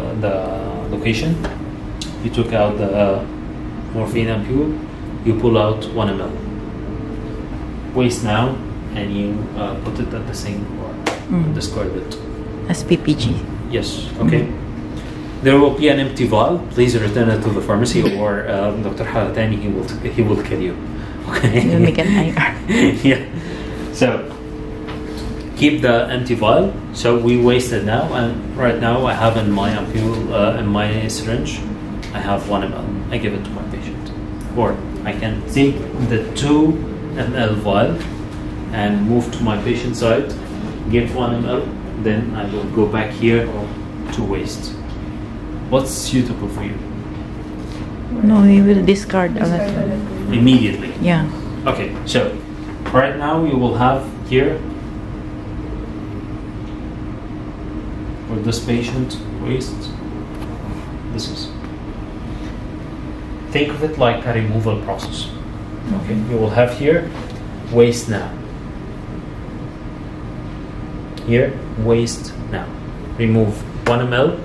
location. You took out the morphine ampule, you pull out 1 ml. Waste now, and you put it at the sink or discard it. As PPG. Yes, okay. There will be an empty vial. Please return it to the pharmacy, or Dr. Halatani, he will kill you. Okay. You'll make an IR. Yeah. So keep the empty vial. So we wasted now, and right now I have in my ampule, in my syringe, I have 1 ml. I give it to my patient, or I can take the 2 ml vial and move to my patient side, give 1 ml, then I will go back here to waste. What's suitable for you? No, we will discard a lot. Immediately. Yeah. Okay, so right now you will have here for this patient waste. This is. Think of it like a removal process. Okay, you will have here waste now. Here waste now. Remove 1 ml.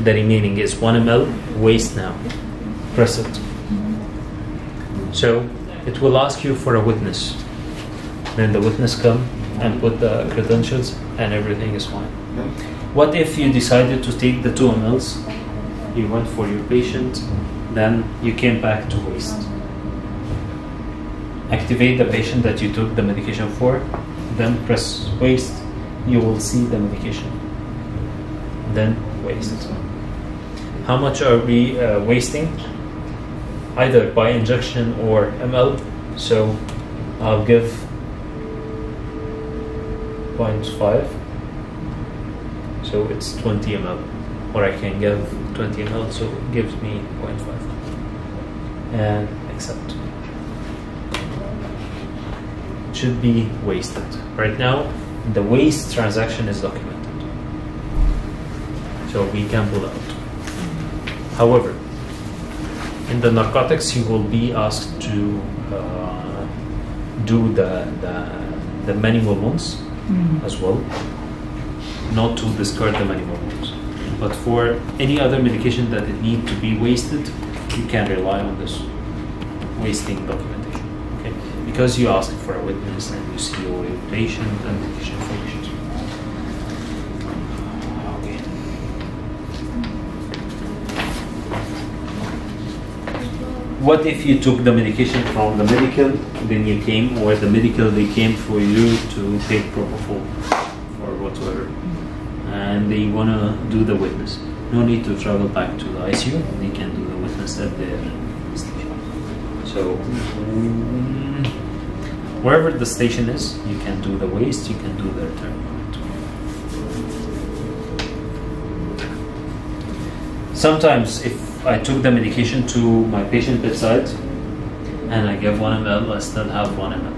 The remaining is 1 ml waste now. Press it. So it will ask you for a witness. Then the witness come and put the credentials and everything is fine. What if you decided to take the 2 mls, you went for your patient, then you came back to waste? Activate the patient that you took the medication for, then press waste, you will see the medication. Then waste. How much are we wasting? Either by injection or ml. So I'll give 0.5. So it's 20 ml. Or I can give 20 ml, so it gives me 0.5. And accept. It should be wasted. Right now, the waste transaction is documented. So we can pull out. However, in the narcotics, you will be asked to do the manual ones as well, not to discard the manual ones. But for any other medication that it need to be wasted, you can rely on this wasting documentation. Okay, because you ask for a witness and you see your patient and medication information. What if you took the medication from the medical, then you came, or the medical they came for you to take propofol or whatever, and they want to do the witness? No need to travel back to the ICU. They can do the witness at their station. So wherever the station is, you can do the waste. You can do the return. Sometimes if I took the medication to my patient bedside and I gave 1 ml, I still have 1 ml.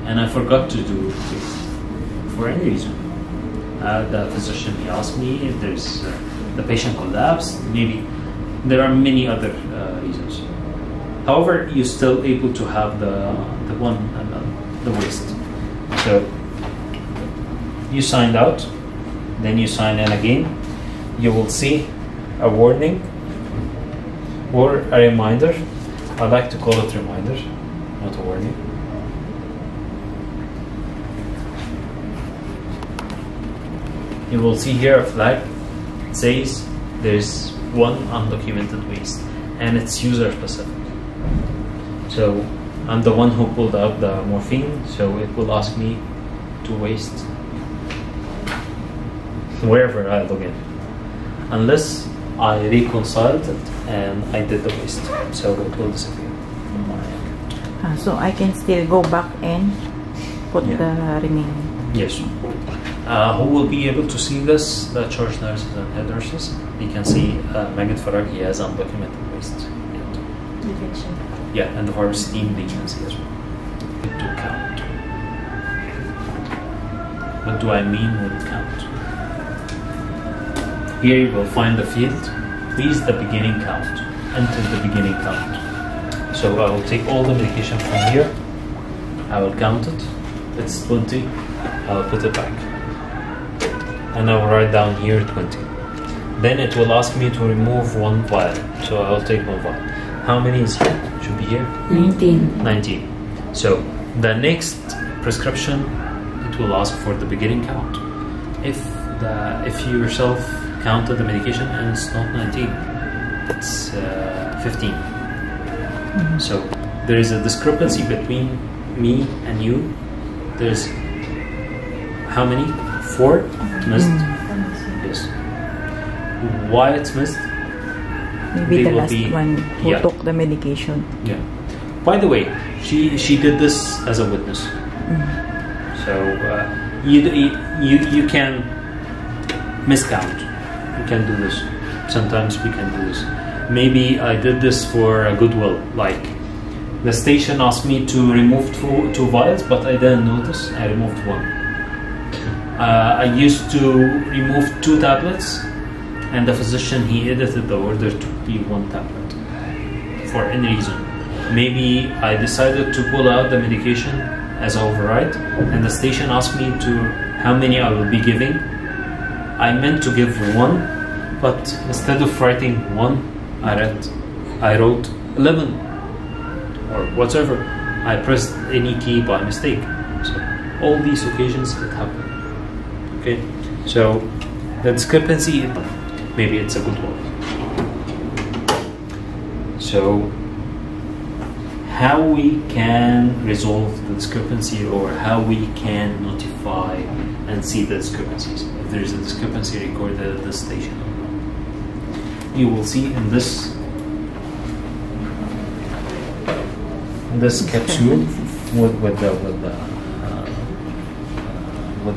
And I forgot to do it for any reason. The physician, he asked me if there's the patient collapsed, maybe. There are many other reasons. However, you're still able to have the 1 ml, the waste. So you signed out, then you sign in again. You will see a warning or a reminder. I like to call it reminder, not a warning. you will see here a flag. It says there's one undocumented waste, and it's user specific. So I'm the one who pulled out the morphine, so it will ask me to waste wherever I log in, unless I reconciled it and I did the waste, so it will disappear from my account. So I can still go back and put the remaining. Yes. Who will be able to see this? The charge nurses and head nurses. You can see Magid FARRAG, he has undocumented waste. Yeah, and the pharmacy team, they can see as well. To count. What do I mean with count? Here you will find the field. Please the beginning count. Enter the beginning count. So I will take all the medication from here. I will count it. It's 20. I will put it back. And I will write down here 20. Then it will ask me to remove one vial. So I will take one vial. How many is here? Should be here? 19. 19. So the next prescription, it will ask for the beginning count. If you yourself counted the medication and it's not 19, it's 15. So there is a discrepancy between me and you. There's how many? 4 missed. Yes. Why it's missed? Maybe the last one who took the medication. Yeah. By the way, she did this as a witness. So you can miscount. You can do this. Sometimes we can do this. Maybe I did this for a goodwill. Like the station asked me to remove two vials, but I didn't notice. I removed one. I used to remove 2 tablets, and the physician, he edited the order to be 1 tablet for any reason. Maybe I decided to pull out the medication as override, and the station asked me to how many I will be giving. I meant to give 1, but instead of writing 1, I wrote 11 or whatever. I pressed any key by mistake. So all these occasions it happened. Okay, so the discrepancy, maybe it's a good one. So how we can resolve the discrepancy, or how we can notify and see the discrepancies, if there is a discrepancy recorded at the station or not. You will see in this capsule with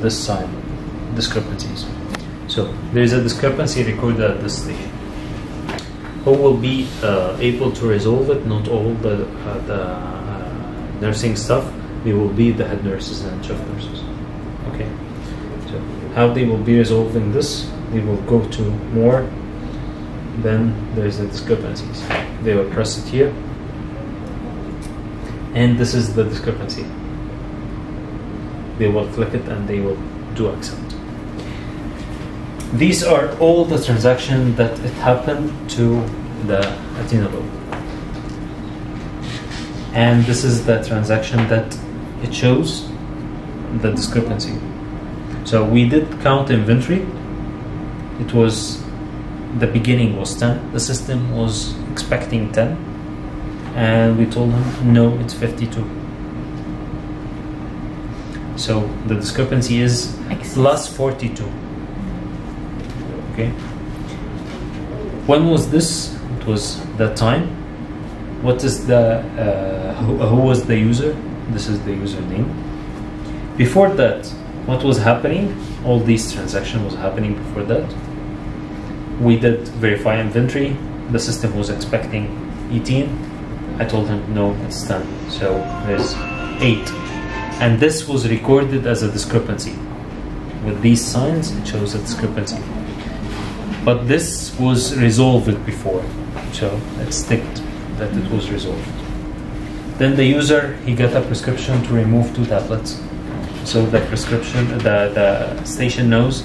this sign, discrepancies. So there is a discrepancy recorded at this station. Who will be able to resolve it? Not all the nursing staff. They will be the head nurses and chief nurses. Okay. So how they will be resolving this? They will go to more. Then there is the discrepancies. They will press it here, and this is the discrepancy. They will click it and they will do accept. These are all the transactions that it happened to the atenolol. And this is the transaction that it shows the discrepancy. So we did count inventory. It was, the beginning was 10. The system was expecting 10. And we told him, no, it's 52. So the discrepancy is plus 42. Okay. When was this? It was that time. What is the who was the user? This is the username. Before that, what was happening? All these transactions was happening before that. We did verify inventory. The system was expecting 18. I told him no, it's 10. So there's 8. And this was recorded as a discrepancy. With these signs, it shows a discrepancy. But this was resolved before, so it's ticked that it was resolved. Then the user, he got a prescription to remove 2 tablets. So the prescription, the station knows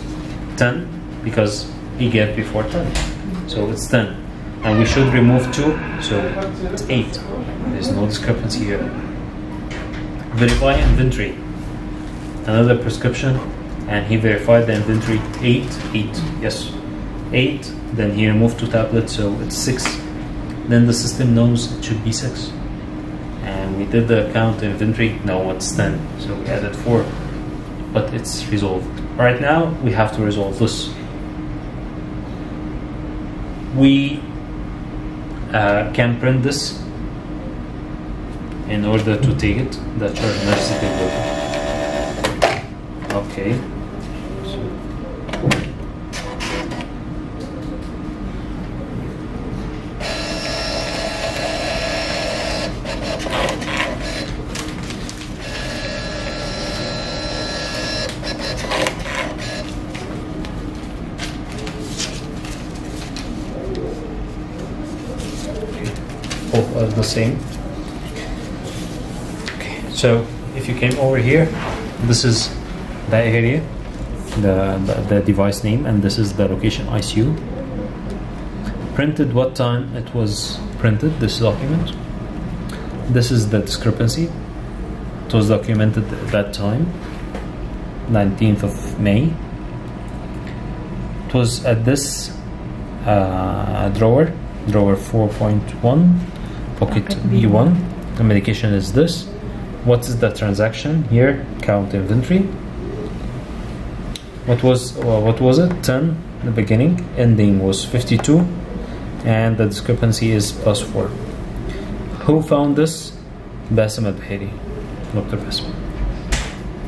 10 because he gave before 10. So it's 10. And we should remove 2, so it's 8. There's no discrepancy here. Verify inventory. Another prescription, and he verified the inventory 8, yes, 8. Then he removed 2 tablets, so it's 6. Then the system knows it should be 6. And we did the count inventory, no, it's 10, so we added 4, but it's resolved. Right now, we have to resolve this. We can print this in order to take it. The charge nurse will. Okay. The same. Okay, so if you came over here, this is the area, the device name, and this is the location ICU. Printed what time it was printed, this document. This is the discrepancy. It was documented at that time, 19th of May. It was at this drawer 4.1. Pocket B1. The medication is this. What is the transaction here? Count inventory. What was it? 10 the beginning, ending was 52, and the discrepancy is +4. Who found this? Bassem al-Bahiri, Dr. Bassem.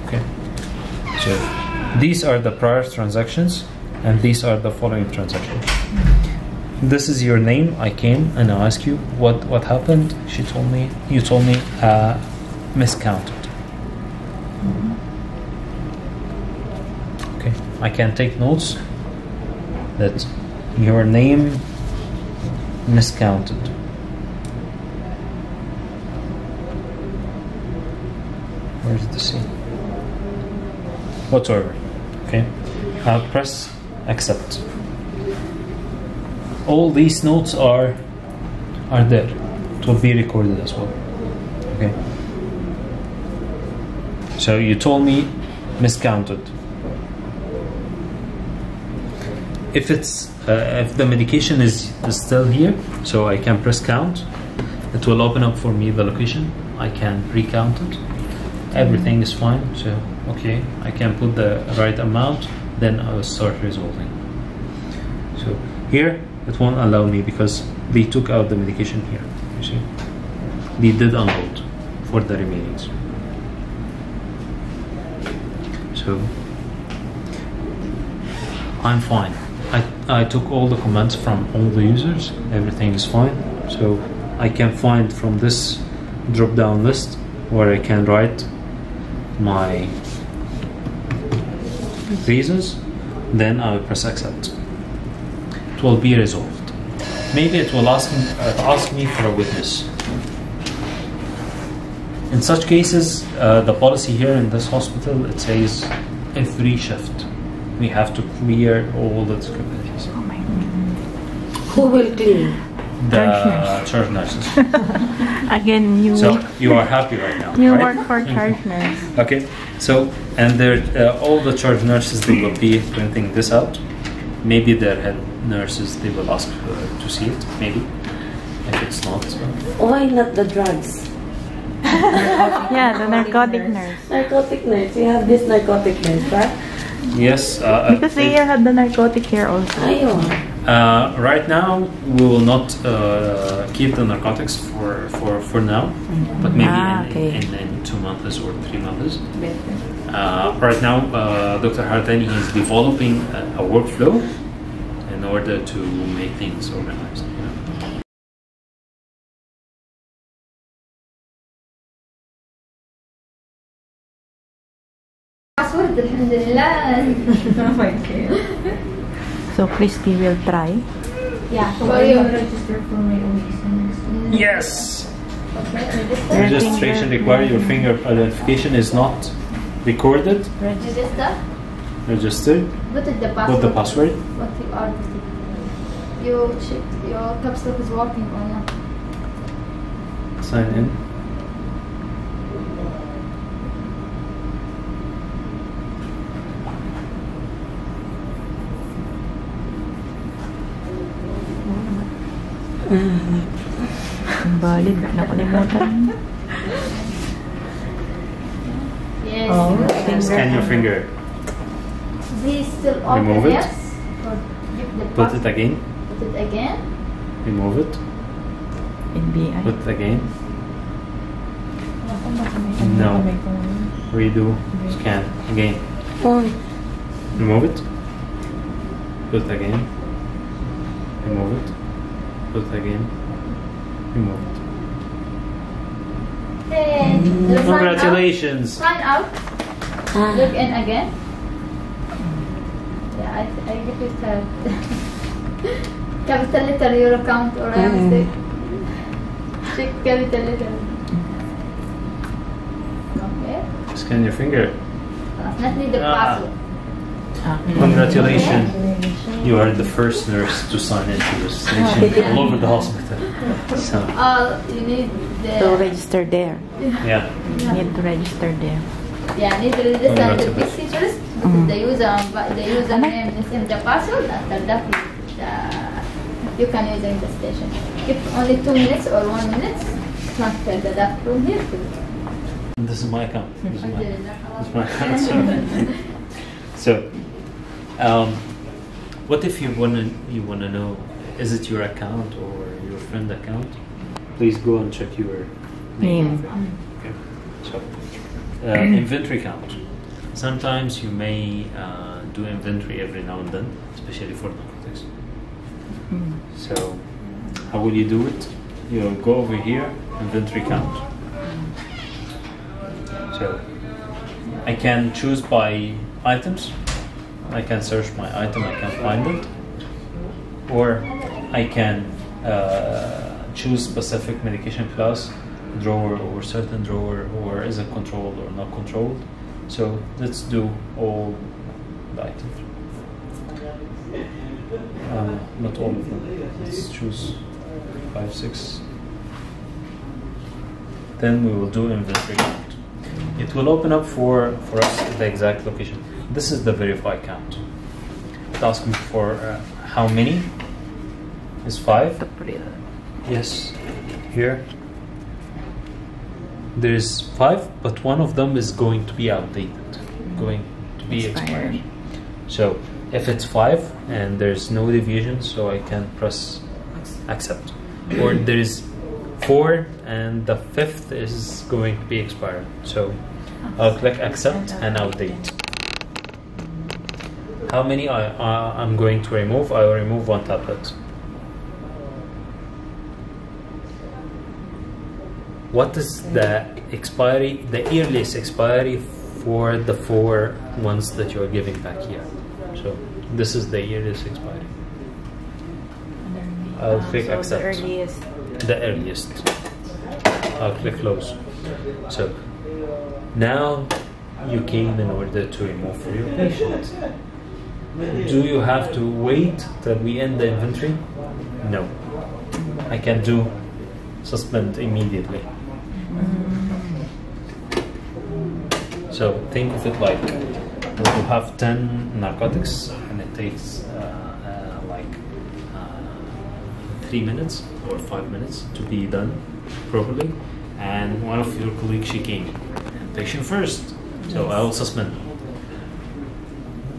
Okay. So these are the prior transactions, and these are the following transactions. This is your name. I came and I asked you what happened. You told me miscounted. Okay, I can take notes that your name miscounted. Where's the C? Whatsoever. Okay, I'll press accept. All these notes are there. It will be recorded as well. Okay. So you told me miscounted. If it's if the medication is still here, so I can press count. It will open up for me the location. I can recount it. Everything is fine. So okay, I can put the right amount. Then I will start resolving. So here. It won't allow me because they took out the medication here. You see, they did unload for the remainings. So I'm fine. I took all the comments from all the users. Everything is fine. So I can find from this drop-down list where I can write my reasons. Then I will press accept. It will be resolved. Maybe it will ask me for a witness. In such cases, the policy here in this hospital, it says every shift we have to clear all the discrepancies. Oh my God. Who will clean? The charge nurses. Again, you. So you are happy right now. You right? work for charge nurse. Okay. So and all the charge nurses, they will be printing this out. Maybe their head nurses, they will ask to see it. Maybe if it's not. Why not the drugs? Yeah, the narcotic nurse. Narcotic nurse. You have this narcotic nurse, right? Yes. Because they have the narcotic here also. Right now, we will not keep the narcotics for now, but maybe in 2 months or 3 months. Right now, Dr. Hartani is developing a workflow in order to make things organized. Oh my God. So Christy will try. Yeah. So are you registered for my own business? Yes. Okay. Registration required. Your finger identification is not recorded. Register. Registered. What is the password? Put the password. What you are putting? You checked your caps lock is working or not? Sign in. Valid. Nakalimutan. Yes. Oh, Scan your finger. This still open. Remove it. Yes. Or give the Put it again. Put it again. Remove it. NBI. Put it again. No. Redo. Scan again. Remove it. Put it again. Remove it. Put it again. Remove it. Hey, Congratulations. Sign out. Look in again. Yeah, I give it a capital letter your account or a mistake. Check capital letter. Okay. Scan your finger. Not need the password. Congratulations. You are the first nurse to sign into this station all over the hospital. So, You need the... To register there. yeah. You need to register there. Yeah, need to register the Pyxis first. The username is in the password. After that, you can use in the station. If only 2 minutes or 1 minute, transfer the data from here to... This is my account. This is my account. So, what if you wanna know, is it your account or your friend account? Please go and check your name. Okay. So, inventory count. Sometimes you may do inventory every now and then, especially for narcotics. So, how will you do it? You'll go over here, inventory count. So, I can choose by items. I can search my item, I can find it. Or I can choose specific medication class, drawer or certain drawer, or is it controlled or not controlled. So let's do all the items. Not all of them. Let's choose 5, 6. Then we will do inventory count. It will open up for us the exact location. This is the verify count. It asks me for how many is 5. Yes, here there is 5, but one of them is going to be outdated, going to be expired. So if it's 5 and there's no deviation, so I can press accept. Or there is 4 and the 5th is going to be expired, so I'll click accept and outdate. How many I'm going to remove? I will remove 1 tablet. What is the expiry, the earliest expiry for the 4 ones that you are giving back here? So this is the earliest expiry. I'll click accept. The earliest. I'll click close. So now you came in order to remove for your patient. Do you have to wait till we end the inventory? No. I can do suspend immediately. So think of it like you have 10 narcotics and it takes 3 minutes or 5 minutes to be done properly, and one of your colleagues, she came and patient first, so I will suspend.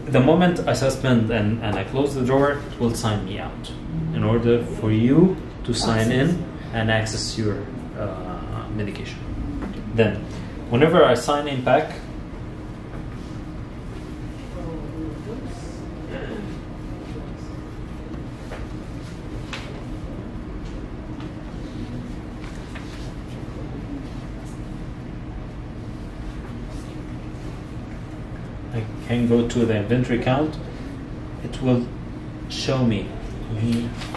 The moment I suspend and I close the drawer, it will sign me out in order for you to sign in and access your medication. Then whenever I sign in back, I can go to the inventory count. It will show me.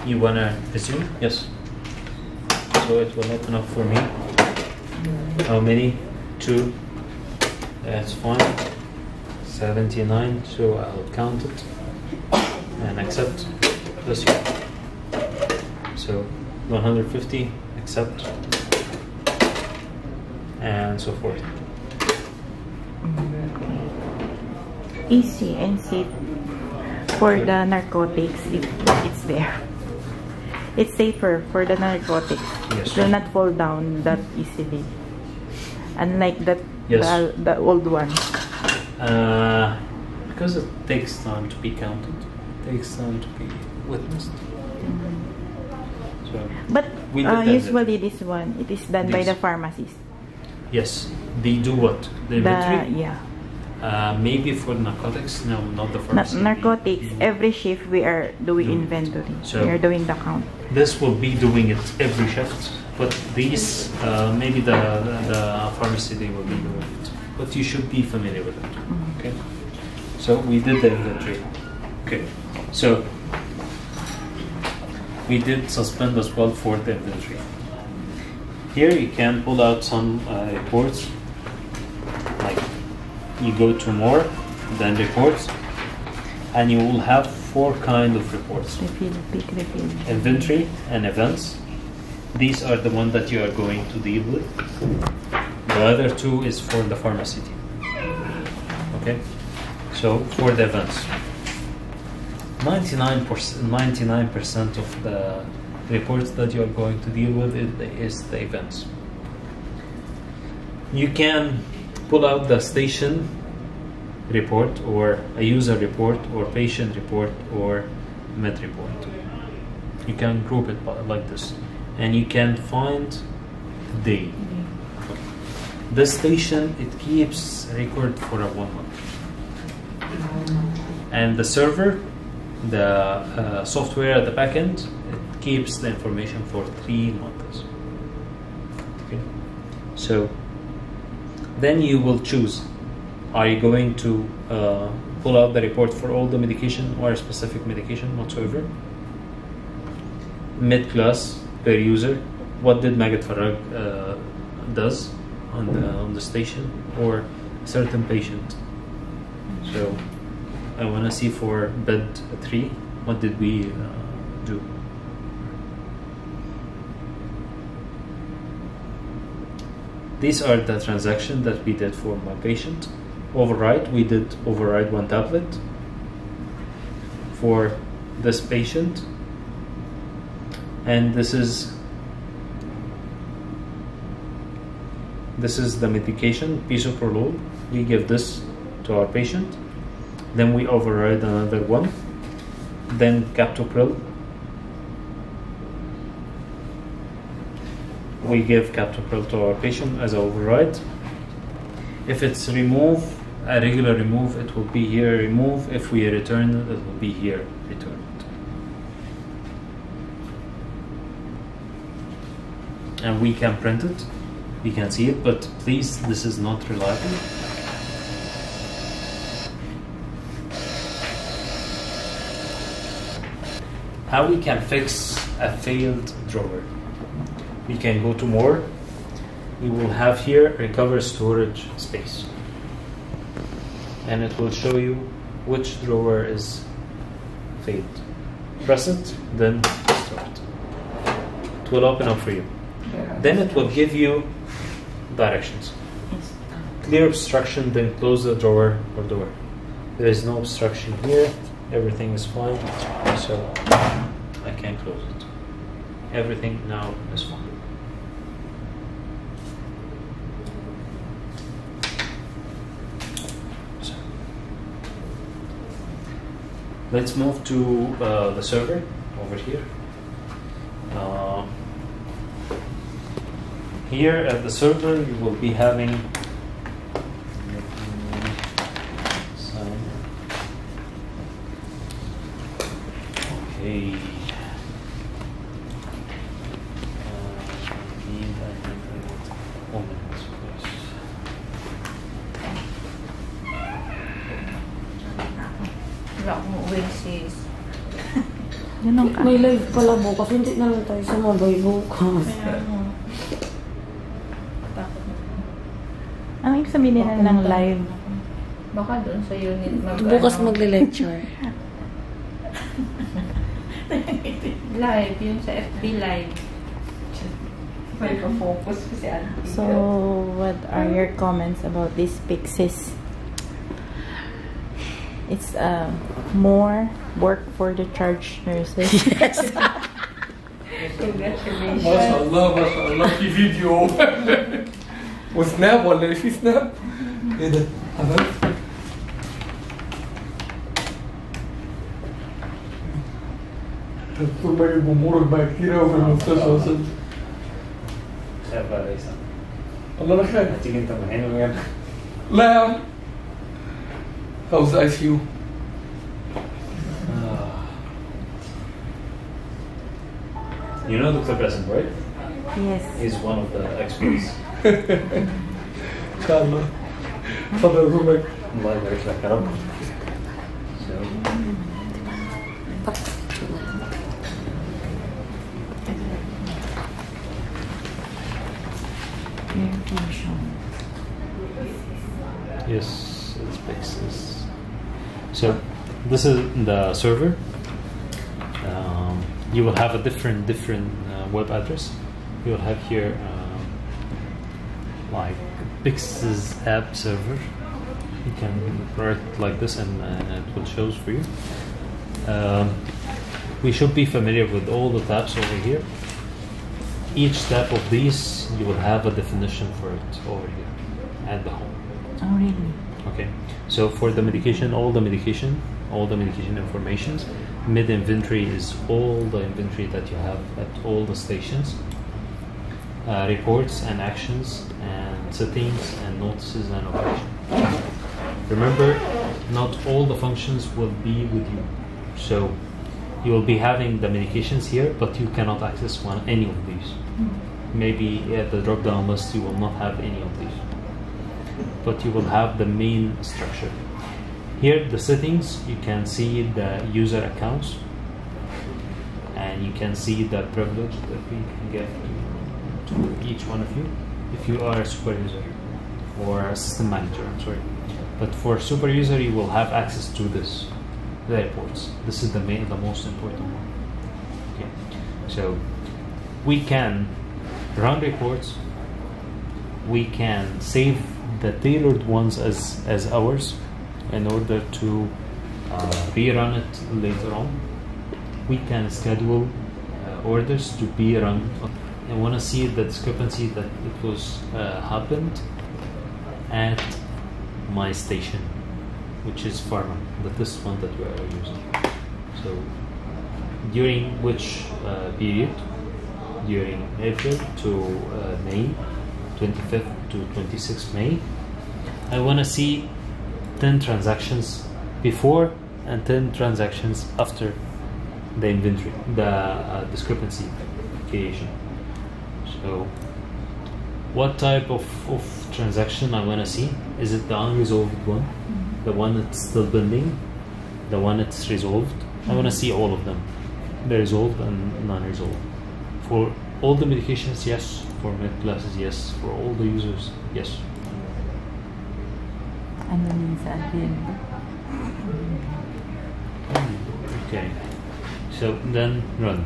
You wanna resume? Yes. So it will open up for me. How many? 2. That's fine. 79. So I'll count it and accept this one. So 150. Accept and so forth. Easy and safe for the narcotics if it's there. It's safer for the narcotics. Yes. It will not fall down that easily. Unlike that, Yes. the old one. Because it takes time to be counted, takes time to be witnessed. So But we did that usually this one, it is done by This. the pharmacist. yes, they do what? The inventory? Yeah. Maybe for narcotics? No, not the Not pharmacy. narcotics. Every shift we are doing Do it. inventory. So- We are doing the count. This will be doing it every shift, but these, maybe the pharmacy, they will be doing it. But you should be familiar with it. Okay. So we did the inventory. Okay. So we did suspend as well for the inventory. Here you can pull out some reports. Like you go to more, then reports, and you will have 4 kind of reports: Refill, pick, refill. inventory and events. These are the ones that you are going to deal with. The other 2 is for the pharmacy team. Okay. So for the events, 99% of the reports that you are going to deal with is the events. You can pull out the station report, or a user report, or patient report, or med report. You can group it like this, and you can find the day. The station, it keeps record for 1 month, and the server, the software at the back end, it keeps the information for 3 months. Okay. So then you will choose: are you going to pull out the report for all the medication or a specific medication whatsoever? Mid class per user. What did Magid FARRAG does on the station, or a certain patient? So I want to see for bed 3, what did we do? These are the transactions that we did for my patient. Override, we did override 1 tablet for this patient, and this is the medication, bisoprolol. We give this to our patient. Then we override another 1. Then captopril. We give captopril to our patient as an override. If it's remove, a regular remove, it will be here remove. If we return it, it will be here returned. And we can print it, we can see it, but please, this is not reliable. How we can fix a failed drawer? We can go to more. We will have here recover storage space, and it will show you which drawer is failed. Press it, then start. It will open up for you. Then it will give you directions. Clear obstruction, then close the drawer or door. There is no obstruction here. Everything is fine. So I can close it. Everything now is fine. So let's move to the server over here. Here at the server, you will be having okay. May live pala bukas, hindi na lang tayo sumabay bukas. Ang ibig sabihin ng live? Baka doon sa unit Bukas magle-lecture. Live, yun sa FB live. May pa-focus kasi So, what are your comments about this Pyxis? It's more work for the charge nurses. Yes. Congratulations. ما شاء الله ما شاء الله في فيديو وسناب ولا ايه في سناب؟ ايه ده؟ عملت؟ الدكتور باقي جمهورك بقى كتير قوي في المستشفى وصل. خايف بقى ليس والله انا خايف. هتيجي انت من هنا ويلا. لا يا عم. How's the ICU? You know Dr. Basim, right? Yes. He's one of the experts. ان شاء الله. اتفضل يا دكتور باقي. الله يبارك لك يا رب. Yes, it's Pyxis. So this is the server. You will have a different web address. You will have here like Pyxis app server. You can write it like this, and it will show for you. We should be familiar with all the tabs over here. Each tab of these, you will have a definition for it over here at the home. Oh, really? Okay. So for the medication, all the medication informations. Mid inventory is all the inventory that you have at all the stations. Reports and actions and settings and notices and operation. Remember, not all the functions will be with you. So you will be having the medications here, but you cannot access any of these. Maybe at the drop down list you will not have any of these, but you will have the main structure. Here the settings, you can see the user accounts, and you can see the privilege that we can give to each one of you if you are a super user or a system manager, I'm sorry. But for super user you will have access to this, the reports. This is the most important one. Okay, so we can run reports, we can save the tailored ones as ours in order to rerun it later on. We can schedule orders to be run. I want to see the discrepancy that it was happened at my station, which is Pharma, this one that we are using. So during which period? During April to May, 25th to 26th May, I want to see 10 transactions before and 10 transactions after the inventory, the discrepancy creation. So what type of transaction I want to see? Is it the unresolved one, the one that's still pending, the one that's resolved? I want to see all of them, the resolved and non-resolved. For all the medications, yes. For med classes, yes. For all the users, yes. And then it's at the end. Okay. So then run.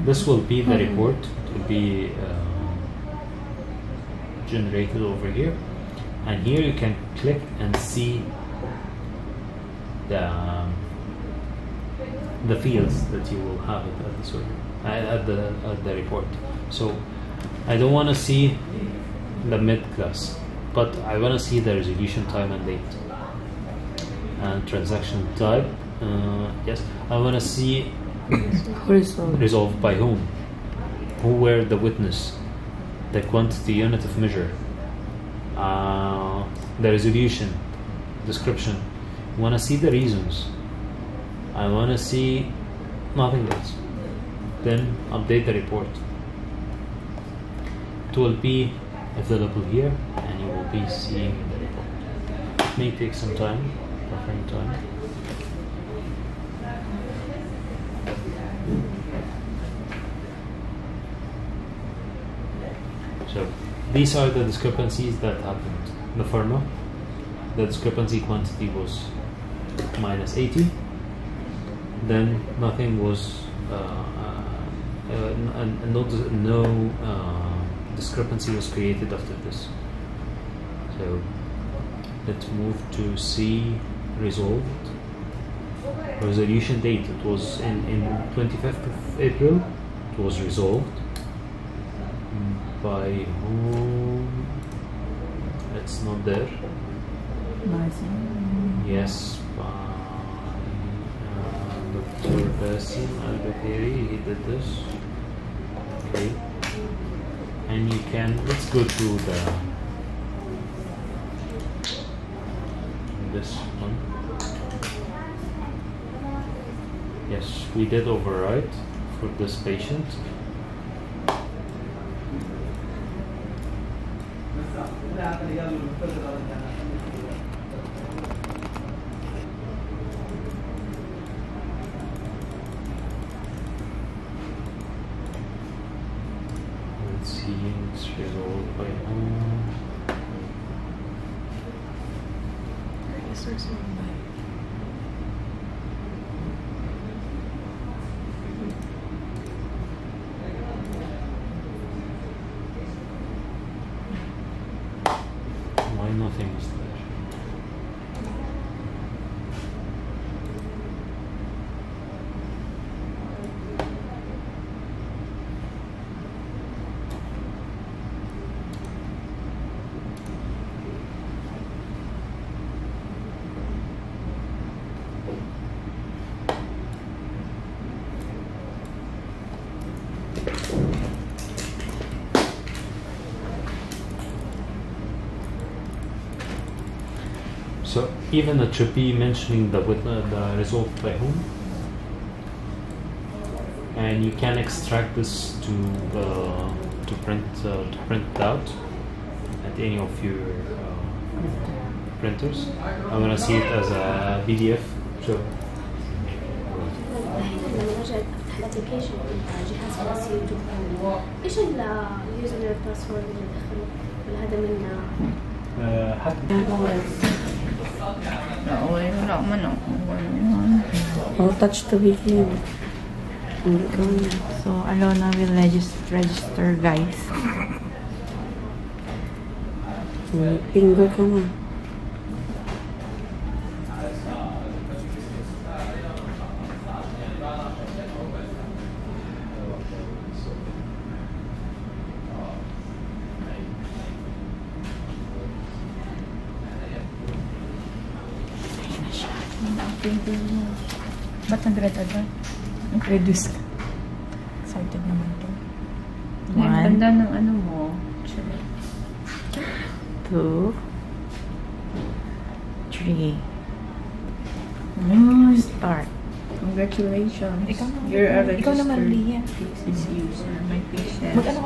This will be the report. It will be generated over here, and here you can click and see the fields that you will have at the server, at the report. So I don't want to see the mid class, but I want to see the resolution time and date and transaction type. Yes, I want to see resolved by whom, who were the witness, the quantity unit of measure, the resolution, description. I want to see the reasons. I want to see nothing else. Then update the report. It will be available here, and you will be seeing the report. It may take some time, buffering time. So these are the discrepancies that happened. The pharma, the discrepancy quantity was minus 80. Then nothing was, no discrepancy was created after this. So let's move to C resolved. Resolution date, it was in 25th of April. It was resolved. By whom? It's not there. Yes, by Dr. Basim Al-Bakeri. He did this. Okay. And you can, let's go through this one. Yes, we did overwrite for this patient. Let's see, it's resolved by whom? Why nothing is there? So even a trippy mentioning the result by whom, and you can extract this to print it out at any of your printers. I'm gonna see it as a PDF. Sure. الابلكيشن جهاز خاص يوتيوب ايش اليوزر باسورد اللي دخله ولا هذا من All touch to begin. So Alona will register, guys. Finger ka na. Ba't nag-red agad? Nag-reduce ka. Excited naman to. Ang ganda ng ano mo. 2, 3. Start. Congratulations. You're a registered Pyxis user. My patient.